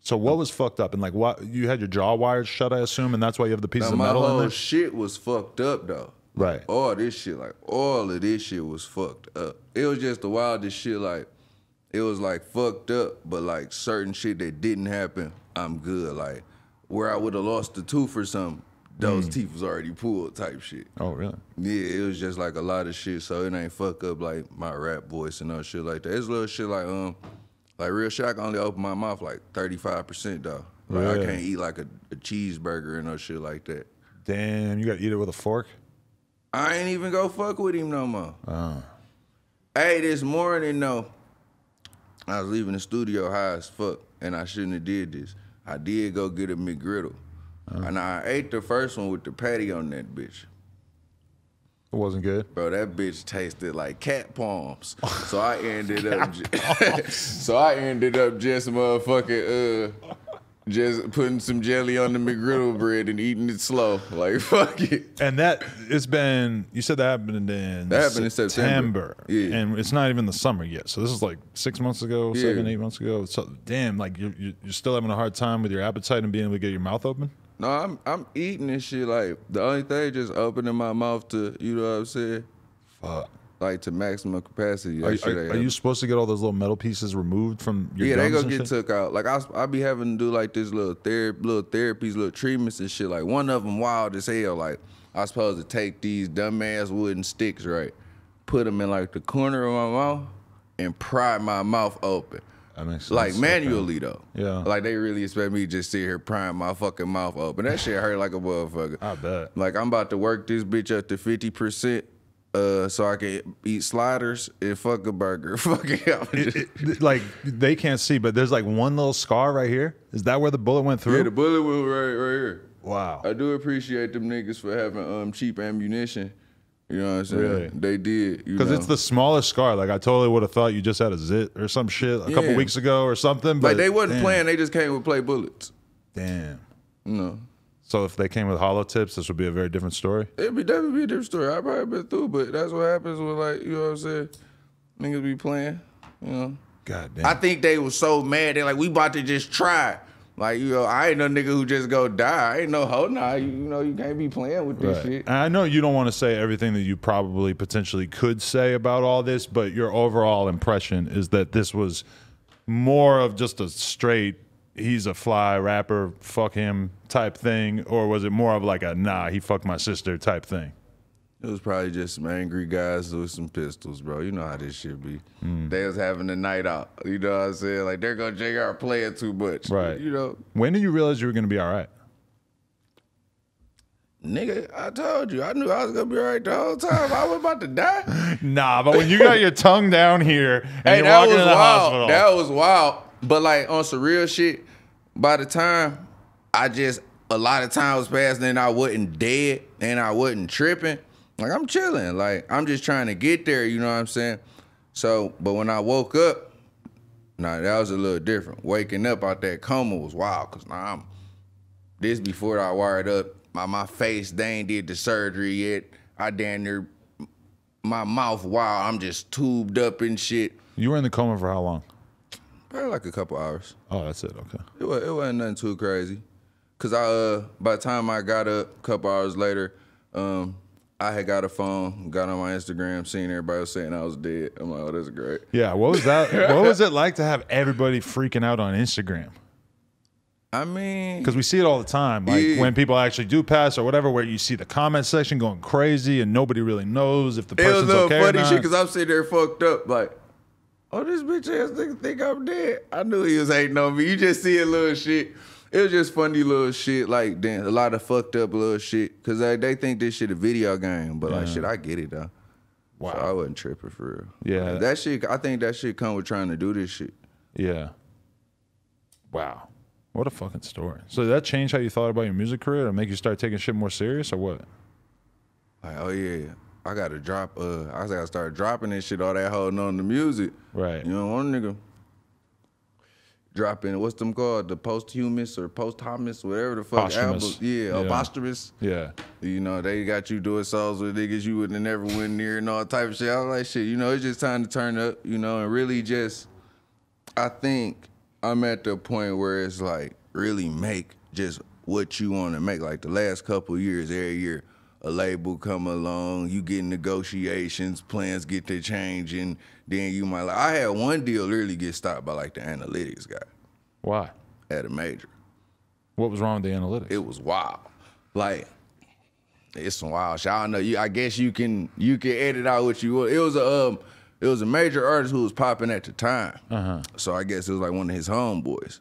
A: So what was fucked up? And like, what, you had your jaw wired shut, I assume, and that's why you have the pieces of metal in there?
B: My whole shit was fucked up though.
A: Right.
B: All this shit, like all of this shit was fucked up. It was just the wildest shit. Like it was like fucked up, but like certain shit that didn't happen, I'm good. Like where I would have lost a tooth or something, those teeth was already pulled type shit.
A: Oh, really?
B: Yeah, it was just like a lot of shit. So it ain't fuck up like my rap voice and no shit like that. It's little shit like real shit. I can only open my mouth like 35% though. Like I can't eat like a cheeseburger and no shit like that.
A: Damn, you got to eat it with a fork?
B: I ain't even go fuck with him no more.
A: Oh.
B: Hey, this morning though, I was leaving the studio high as fuck, and I shouldn't have did this. I did go get a McGriddle, and I ate the first one with the patty on that bitch.
A: It wasn't good?
B: Bro, that bitch tasted like cat palms. So I ended up, just motherfucking just putting some jelly on the McGriddle bread and eating it slow. Like, fuck it.
A: And you said that happened in September.
B: Yeah.
A: And it's not even the summer yet. So this is like 6 months ago, 7, 8 months ago. So damn, like you're still having a hard time with your appetite and being able to get your mouth open?
B: No, I'm eating this shit. Like, the only thing just opening my mouth to, you know what I'm saying?
A: Fuck.
B: Like, to maximum capacity.
A: Are you supposed to get all those little metal pieces removed from your gums?
B: Yeah, they gonna
A: and
B: get
A: shit?
B: took out. Like I be having to do like this little therapies, little treatments and shit. Like one of them wild as hell. Like I was supposed to take these dumbass wooden sticks, right? Put them in like the corner of my mouth and pry my mouth open.
A: That makes sense.
B: Like manually though.
A: Yeah.
B: Like they really expect me to just sit here prying my fucking mouth open. That shit hurt like a motherfucker.
A: I bet.
B: Like I'm about to work this bitch up to 50%. So I can eat sliders and fuck a burger.
A: Like they can't see, but there's like one little scar right here. Is that where the bullet went through?
B: Yeah, the bullet went right here.
A: Wow.
B: I do appreciate them niggas for having cheap ammunition. You know what I'm saying?
A: Really?
B: They did.
A: Because it's the smallest scar. Like I totally would have thought you just had a zit or some shit a couple weeks ago or something. But
B: like they wasn't playing. They just came with play bullets.
A: Damn.
B: No.
A: So if they came with hollow tips, this would be a very different story?
B: It'd be definitely be a different story. I probably been through, but that's what happens with like, you know what I'm saying? Niggas be playing, you know.
A: God damn.
B: I think they was so mad. They like, we about to just try. Like, you know, I ain't no nigga who just go die. I ain't no hoe now. You know, you can't be playing with this shit.
A: And I know you don't want to say everything that you probably potentially could say about all this, but your overall impression is that this was more of just a straight, he's a fly rapper, fuck him type thing, or was it more of like a nah, he fucked my sister type thing?
B: It was probably just some angry guys with some pistols, bro. You know how this shit be. They was having a night out. You know what I'm saying? Like, they're going to JR playing too much.
A: Right.
B: You know?
A: When did you realize you were going to be all right?
B: Nigga, I told you. I knew I was going to be all right the whole time. I was about to die.
A: Nah, but when you got your tongue down here and
B: Hey,
A: you're
B: that
A: walking
B: was
A: in the
B: wild.
A: hospital.
B: That was wild. But, like, on some real shit, by the time a lot of time was passing and I wasn't dead and I wasn't tripping, like, I'm chilling. Like, I'm just trying to get there, you know what I'm saying? So, but when I woke up, that was a little different. Waking up out that coma was wild, because this before I wired up. My face, they ain't did the surgery yet. I damn near, my mouth wild. I'm just tubed up and shit.
A: You were in the coma for how long?
B: Probably like a couple hours.
A: Oh, that's it, okay.
B: It wasn't nothing too crazy. Because by the time I got up a couple hours later, I had got a phone, got on my Instagram, seen everybody was saying I was dead. I'm like, oh, that's great.
A: Yeah, what was that? What was it like to have everybody freaking out on Instagram?
B: I mean,
A: because we see it all the time, like when people actually do pass or whatever, where you see the comment section going crazy and nobody really knows if the person's okay or not. It was a little funny
B: shit because I'm sitting there fucked up, like, oh, this bitch ass nigga think I'm dead. I knew he was hating on me. You just see a little shit. It was just funny little shit, like damn, a lot of fucked up little shit, because they think this shit a video game, but like shit, I get it though. Wow, so I wasn't tripping for real.
A: Yeah,
B: like, that shit. I think that shit come with trying to do this shit.
A: Yeah. Wow. What a fucking story. So did that change how you thought about your music career or make you start taking shit more serious or what?
B: Like, oh yeah, I gotta drop, I gotta start dropping this shit, all that holding on to music.
A: Right.
B: You know, one nigga dropping, what's them called? The posthumous or posthumous, whatever the fuck.
A: Posthumous.
B: Yeah, posthumous.
A: Yeah.
B: You know, they got you doing songs with niggas you wouldn't have never went near and all type of shit. I was like, shit, you know, it's just time to turn up, you know, and really just, I think I'm at the point where it's like really make just what you want to make. Like the last couple of years, every year, a label come along, you get negotiations, plans get to change, and then you might I had one deal literally get stopped by like the analytics guy.
A: Why?
B: At a major.
A: What was wrong with the analytics?
B: It was wild. Like, it's some wild shit. I don't know. I guess you can edit out what you want. It was a major artist who was popping at the time. So I guess it was like one of his homeboys.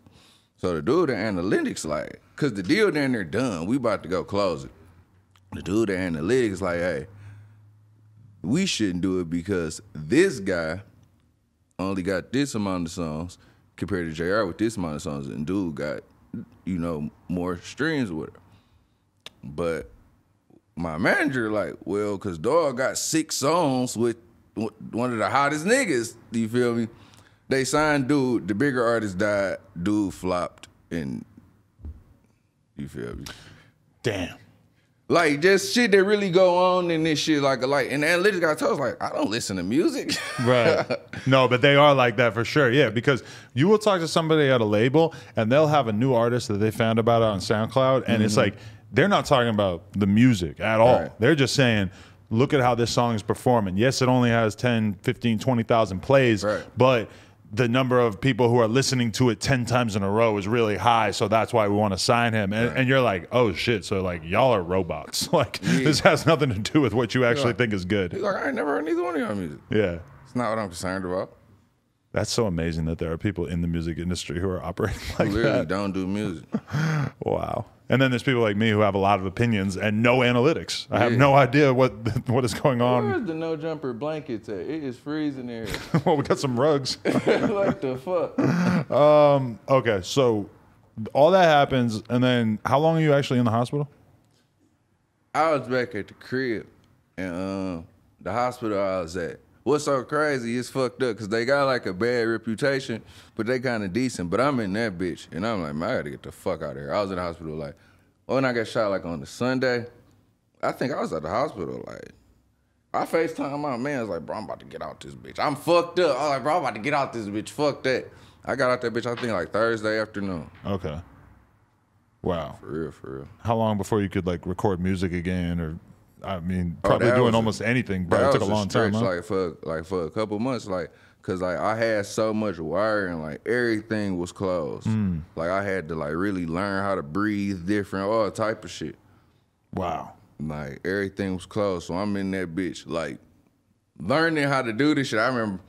B: So the dude at analytics like, cause the deal down there done. We about to go close it. The dude at analytics like, hey, we shouldn't do it because this guy only got this amount of songs compared to JR with this amount of songs, and dude got, more streams with her. But my manager like, well, cause dog got 6 songs with one of the hottest niggas, do you feel me? They signed dude, the bigger artist died, dude flopped, and you feel me?
A: Damn.
B: Like, just shit that really go on in this shit, and the analytics guy told us, like, I don't listen to music.
A: Right. No, but they are like that for sure, yeah, because you will talk to somebody at a label, and they'll have a new artist that they found about on SoundCloud, and it's like, they're not talking about the music at all.
B: Right.
A: They're just saying, look at how this song is performing. Yes, it only has 10, 15, 20,000 plays,
B: right,
A: but the number of people who are listening to it 10 times in a row is really high, so that's why we want to sign him. And, and you're like, oh shit, so like y'all are robots. Like this has nothing to do with what you actually think is good.
B: He's like, I ain't never heard neither one of y'all music.
A: Yeah.
B: It's not what I'm concerned about.
A: That's so amazing that there are people in the music industry who are operating like
B: Literally
A: that.
B: don't do music.
A: Wow. And then there's people like me who have a lot of opinions and no analytics. I have no idea what is going on.
B: Where's the no jumper blankets at? It is freezing there.
A: Well, we got some rugs.
B: Like the fuck?
A: Okay, so all that happens, and then how long are you actually in the hospital?
B: I was back at the crib, and the hospital I was at. What's so crazy is fucked up because they got like a bad reputation, but they kind of decent. But I'm in that bitch, and I'm like, man, I gotta get the fuck out of here. I was in the hospital like, when I got shot like on the Sunday, I think I was at the hospital like, I FaceTime my man. I was like, bro, I'm about to get out this bitch. I'm fucked up. I was like, bro, I'm about to get out this bitch. Fuck that. I got out that bitch, I think like Thursday afternoon.
A: Okay. Wow.
B: For real, for real.
A: How long before you could like record music again, or I mean, probably doing almost anything, but it took a long time. Huh?
B: Like for a couple months, like, cause like I had so much wiring, like everything was closed. Like I had to like really learn how to breathe different, all type of shit.
A: Wow.
B: Like everything was closed, so I'm in that bitch, like learning how to do this shit. I remember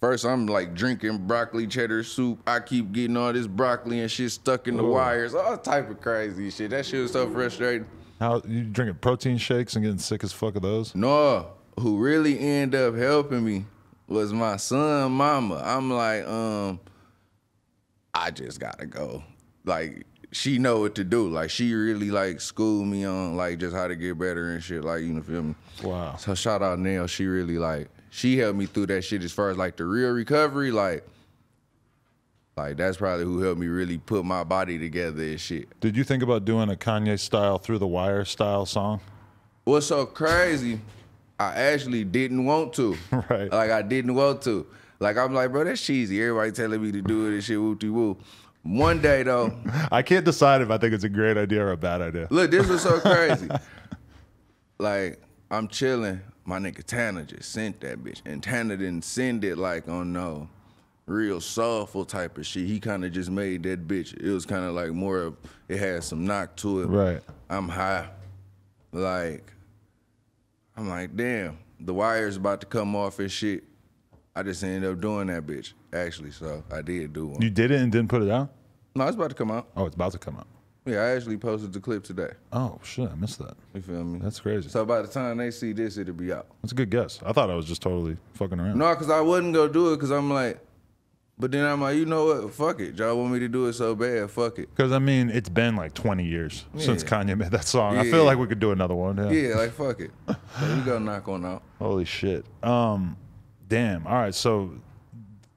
B: first I'm like drinking broccoli cheddar soup. I keep getting all this broccoli and shit stuck in the wires, all type of crazy shit. That shit was so frustrating.
A: How you drinking protein shakes and getting sick as fuck of those?
B: No, who really ended up helping me was my son mama. I'm like, I just gotta go. Like, she know what to do. Like, she really like schooled me on like just how to get better and shit. Like, you feel me?
A: Wow.
B: So shout out Nell. She really like, she helped me through that shit as far as like the real recovery. Like that's probably who helped me really put my body together and shit.
A: Did you think about doing a Kanye style Through the Wire style song?
B: What's so crazy, I actually didn't want to.
A: Right.
B: Like I didn't want to. Like I'm like, bro, that's cheesy. Everybody telling me to do it and shit, woo-de-woo. One day though.
A: I can't decide if I think it's a great idea or a bad idea.
B: Look, this was so crazy. Like, I'm chilling. My nigga Tanner just sent that bitch. And Tanner didn't send it like on no real soulful type of shit. He kind of just made that bitch. It was kind of like more of, it had some knock to it.
A: Right.
B: I'm high. Like, I'm like, damn, the wire's about to come off and shit. I just ended up doing that bitch, actually, so I did do one.
A: You did it and didn't put it out?
B: No, it's about to come out.
A: Oh, it's about to come out.
B: Yeah, I actually posted the clip today.
A: Oh, shit, I missed that.
B: You feel me?
A: That's crazy.
B: So by the time they see this, it'll be out.
A: That's a good guess. I thought I was just totally fucking around.
B: No, because I wasn't going to do it because I'm like, but then I'm like, you know what? Fuck it. Y'all want me to do it so bad. Fuck it.
A: Because, I mean, it's been like 20 years since Kanye made that song. I feel like we could do another one.
B: Yeah, like, fuck it. So we go knock one out.
A: Holy shit. Damn. All right, so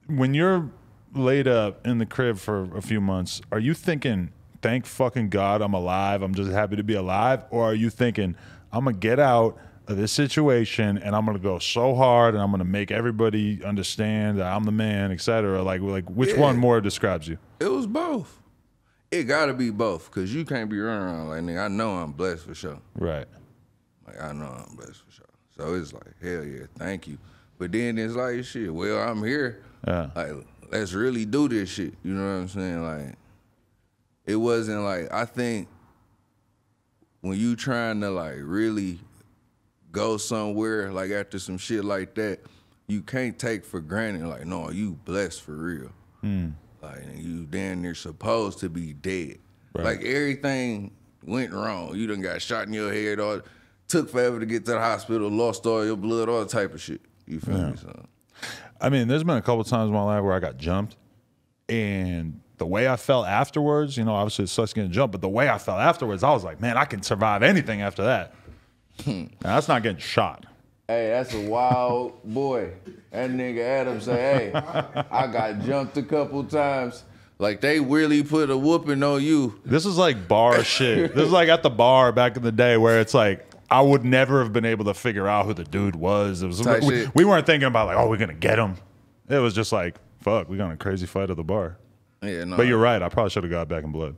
A: when you're laid up in the crib for a few months, are you thinking, thank fucking God I'm alive, I'm just happy to be alive? Or are you thinking, I'm going to get out of this situation and I'm going to go so hard and I'm going to make everybody understand that I'm the man, etc.? Like which one more describes you?
B: It was both. It got to be both because you can't be running around like, nigga, I know I'm blessed for sure.
A: Right.
B: Like, I know I'm blessed for sure. So it's like, hell yeah, thank you. But then it's like, shit, well, I'm here.
A: Yeah.
B: Like, let's really do this shit. You know what I'm saying? Like, it wasn't like, I think when you trying to like really go somewhere, like after some shit like that, you can't take for granted, like, no, you blessed for real. Like, you damn near supposed to be dead.
A: Right.
B: Like, everything went wrong. You done got shot in your head, or took forever to get to the hospital, lost all your blood, all type of shit. You feel me? So,
A: I mean, there's been a couple times in my life where I got jumped, and the way I felt afterwards, you know, obviously it sucks getting jumped, but the way I felt afterwards, I was like, man, I can survive anything after that. And that's not getting shot.
B: hey, that's a wild boy. That nigga Adam say, hey, I got jumped a couple times. Like, they really put a whooping on you.
A: This is like bar shit. This is like at the bar back in the day where it's like, I would never have been able to figure out who the dude was. It was we weren't thinking about like, oh, we're gonna get him. It was just like, fuck, we got in a crazy fight at the bar.
B: Yeah, no.
A: But you're right. I probably should have got back in blood.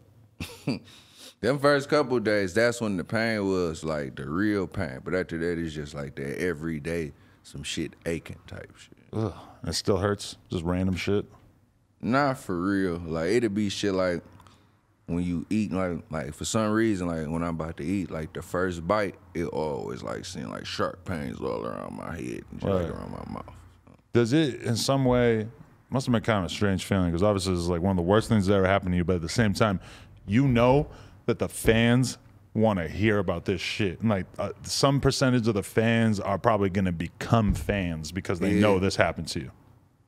B: Them first couple days, that's when the pain was like the real pain. But after that, it's just like that every day, some shit aching type shit.
A: Ugh, it still hurts. Just random shit.
B: Not for real. Like, it'd be shit like when you eat, like for some reason, like when I'm about to eat, like the first bite, it always like seem like sharp pains all around my head and shit, like around my mouth.
A: Does it in some way, must have been kind of a strange feeling, because obviously this is like one of the worst things that ever happened to you, but at the same time, you know that the fans want to hear about this shit. And like some percentage of the fans are probably going to become fans because they know this happened to you.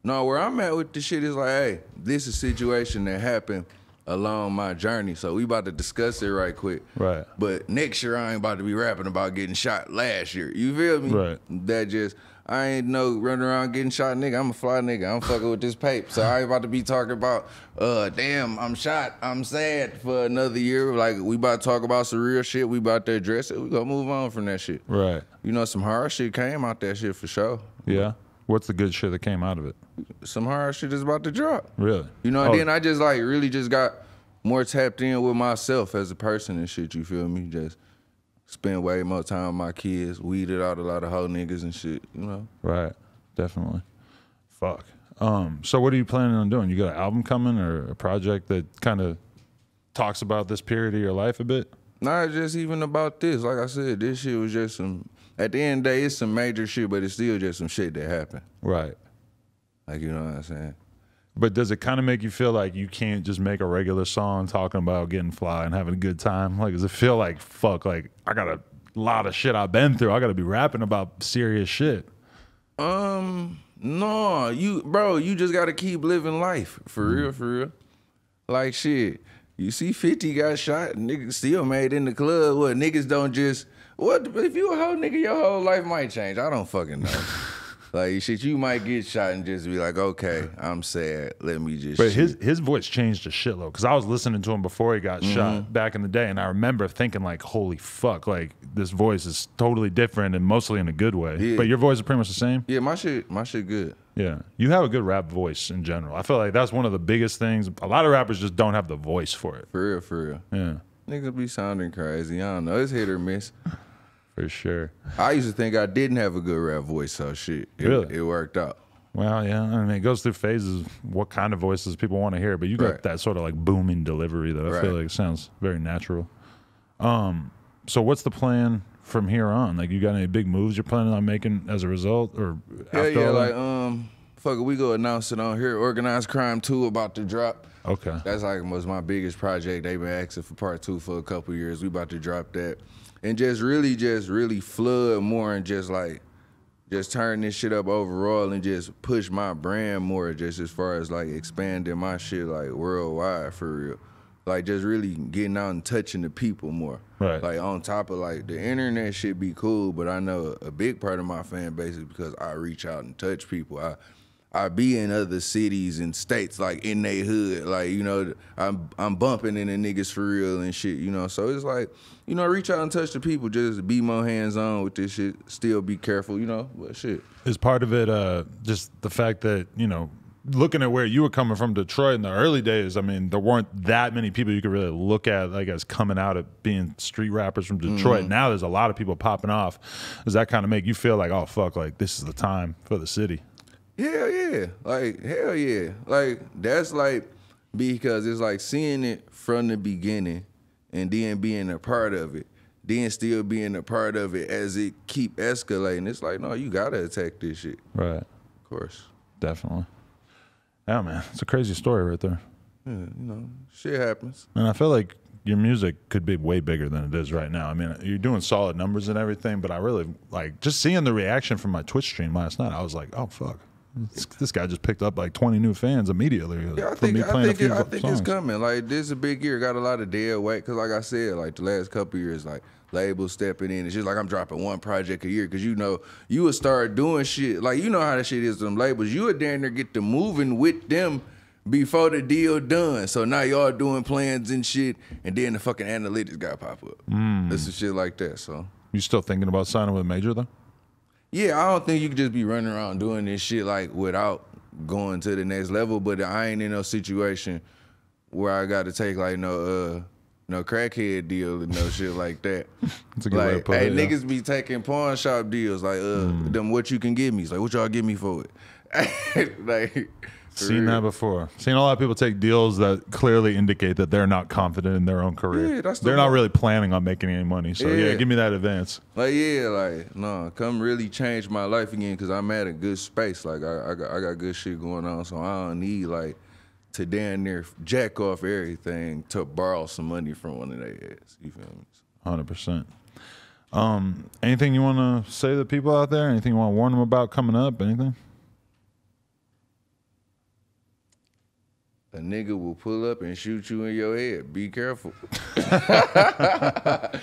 B: No, where I'm at with the shit is like, hey, this is a situation that happened along my journey. So we about to discuss it right quick.
A: Right.
B: But next year I ain't about to be rapping about getting shot last year. You feel me?
A: Right.
B: That just, I ain't no running around getting shot nigga. I'm a fly nigga. I'm fucking with this pape. So I ain't about to be talking about, damn, I'm shot. I'm sad for another year. Like, we about to talk about some real shit. We about to address it. We gonna move on from that shit.
A: Right.
B: You know, some hard shit came out that shit for sure.
A: Yeah. What's the good shit that came out of it?
B: Some hard shit is about to drop.
A: Really?
B: You know, and then I just like really just got more tapped in with myself as a person and shit, you feel me? Just spend way more time with my kids, weeded out a lot of hoe niggas and shit, you know?
A: Right. Definitely. Fuck. So what are you planning on doing? You got an album coming or a project that kind of talks about this period of your life a bit?
B: Not just even about this. Like I said, this shit was just some, at the end of the day, it's some major shit, but it's still just some shit that happened.
A: Right.
B: Like, you know what I'm saying?
A: But does it kind of make you feel like you can't just make a regular song talking about getting fly and having a good time? Like, does it feel like, fuck, like, I got a lot of shit I've been through. I got to be rapping about serious shit.
B: No, you just got to keep living life. For real, for real. Like, shit, you see 50 got shot, niggas still made in the club. What, niggas don't just, what, if you a whole nigga, your whole life might change. I don't fucking know. Like, shit, you might get shot and just be like, okay, I'm sad. Let me just
A: But his voice changed a shitload, because I was listening to him before he got shot back in the day, and I remember thinking, like, holy fuck, like, this voice is totally different and mostly in a good way.
B: Yeah.
A: But your voice is pretty much the same?
B: Yeah, my shit good.
A: Yeah. You have a good rap voice in general. I feel like that's one of the biggest things. A lot of rappers just don't have the voice for it.
B: For real, for real.
A: Yeah.
B: Niggas be sounding crazy. I don't know. It's hit or miss.
A: For sure.
B: I used to think I didn't have a good rap voice, so shit.
A: Really?
B: It worked out.
A: Well, yeah. I mean, it goes through phases, what kind of voices people want to hear, but you got that sort of like booming delivery that I feel like it sounds very natural. So what's the plan from here on? Like, you got any big moves you're planning on making as a result, or
B: Hell yeah, like fuck it, we go announce it on here. Organized Crime 2 about to drop.
A: Okay.
B: That's like was my biggest project. They've been asking for part 2 for a couple years. We about to drop that. And just really flood more and just turn this shit up overall and just push my brand more, just as far as like expanding my shit like worldwide for real. Like, just really getting out and touching the people more.
A: Right.
B: Like, on top of like the internet shit be cool, but I know a big part of my fan base is because I reach out and touch people. I be in other cities and states, like in they hood, like, you know, I'm bumping in the niggas for real and shit, you know. So it's like, you know, reach out and touch the people, just be more hands-on with this shit, still be careful, you know, but shit.
A: Is part of it just the fact that, you know, looking at where you were coming from, Detroit in the early days, I mean, there weren't that many people you could really look at like as coming out of being street rappers from Detroit. Now there's a lot of people popping off. Does that kind of make you feel like, oh fuck, like this is the time for the city?
B: Hell yeah. Like, hell yeah. Like, that's like, because it's like seeing it from the beginning and then being a part of it, then still being a part of it as it keep escalating. It's like, no, you gotta attack this shit.
A: Right.
B: Of course.
A: Definitely. Yeah, man. It's a crazy story right there.
B: Yeah, you know, shit happens.
A: And I feel like your music could be way bigger than it is right now. I mean, you're doing solid numbers and everything, but I really, like, just seeing the reaction from my Twitch stream last night, I was like, oh, fuck. This guy just picked up like 20 new fans immediately.
B: Yeah, I think it's coming. Like, this is a big year. Got a lot of dead weight. Because like I said, like the last couple years, like labels stepping in. It's just like I'm dropping one project a year. Because you know, you would start doing shit. Like, you know how that shit is to them labels. You would damn near get to moving with them before the deal done. So now y'all doing plans and shit. And then the fucking analytics got to pop up. This is shit like that. So
A: you still thinking about signing with a major though?
B: Yeah, I don't think you could just be running around doing this shit like without going to the next level. But I ain't in no situation where I got to take like no crackhead deal and no shit like that.
A: That's a good way to put it,
B: niggas be taking pawn shop deals like them. What you can give me? It's like, what y'all give me for it? Like.
A: Seen that before. Seen a lot of people take deals that clearly indicate that they're not confident in their own career.
B: Yeah,
A: they're not really planning on making any money. So yeah, give me that advance.
B: Like no, come really change my life again because I'm at a good space. Like I got good shit going on, so I don't need like to damn near jack off everything to borrow some money from one of their ass. You feel me?
A: 100%. Anything you want to say to the people out there? Anything you want to warn them about coming up? Anything?
B: A nigga will pull up and shoot you in your head. Be careful.
A: That's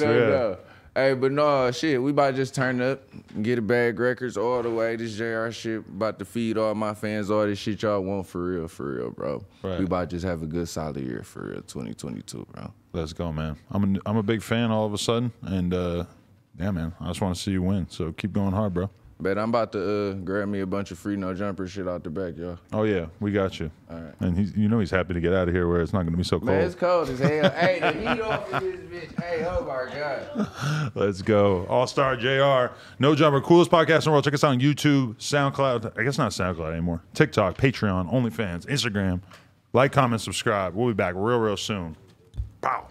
A: real.
B: Hey, but no, shit, we about to just turn up and get a bag records all the way. This JR shit about to feed all my fans all this shit y'all want for real, bro.
A: Right.
B: We about to just have a good solid year for real, 2022, bro.
A: Let's go, man. I'm a big fan all of a sudden, and yeah, man, I just want to see you win. So keep going hard, bro.
B: Bet I'm about to grab me a bunch of free no jumper shit out the back, y'all.
A: Oh yeah, we got you.
B: All right.
A: And he's happy to get out of here where it's not going to be so cold.
B: Man, it's cold as hell. Hey, the heat off of this bitch. Hey, oh my God.
A: Let's go. Allstar JR, No Jumper, coolest podcast in the world. Check us out on YouTube, SoundCloud. I guess not SoundCloud anymore. TikTok, Patreon, OnlyFans, Instagram. Like, comment, subscribe. We'll be back real soon. Pow.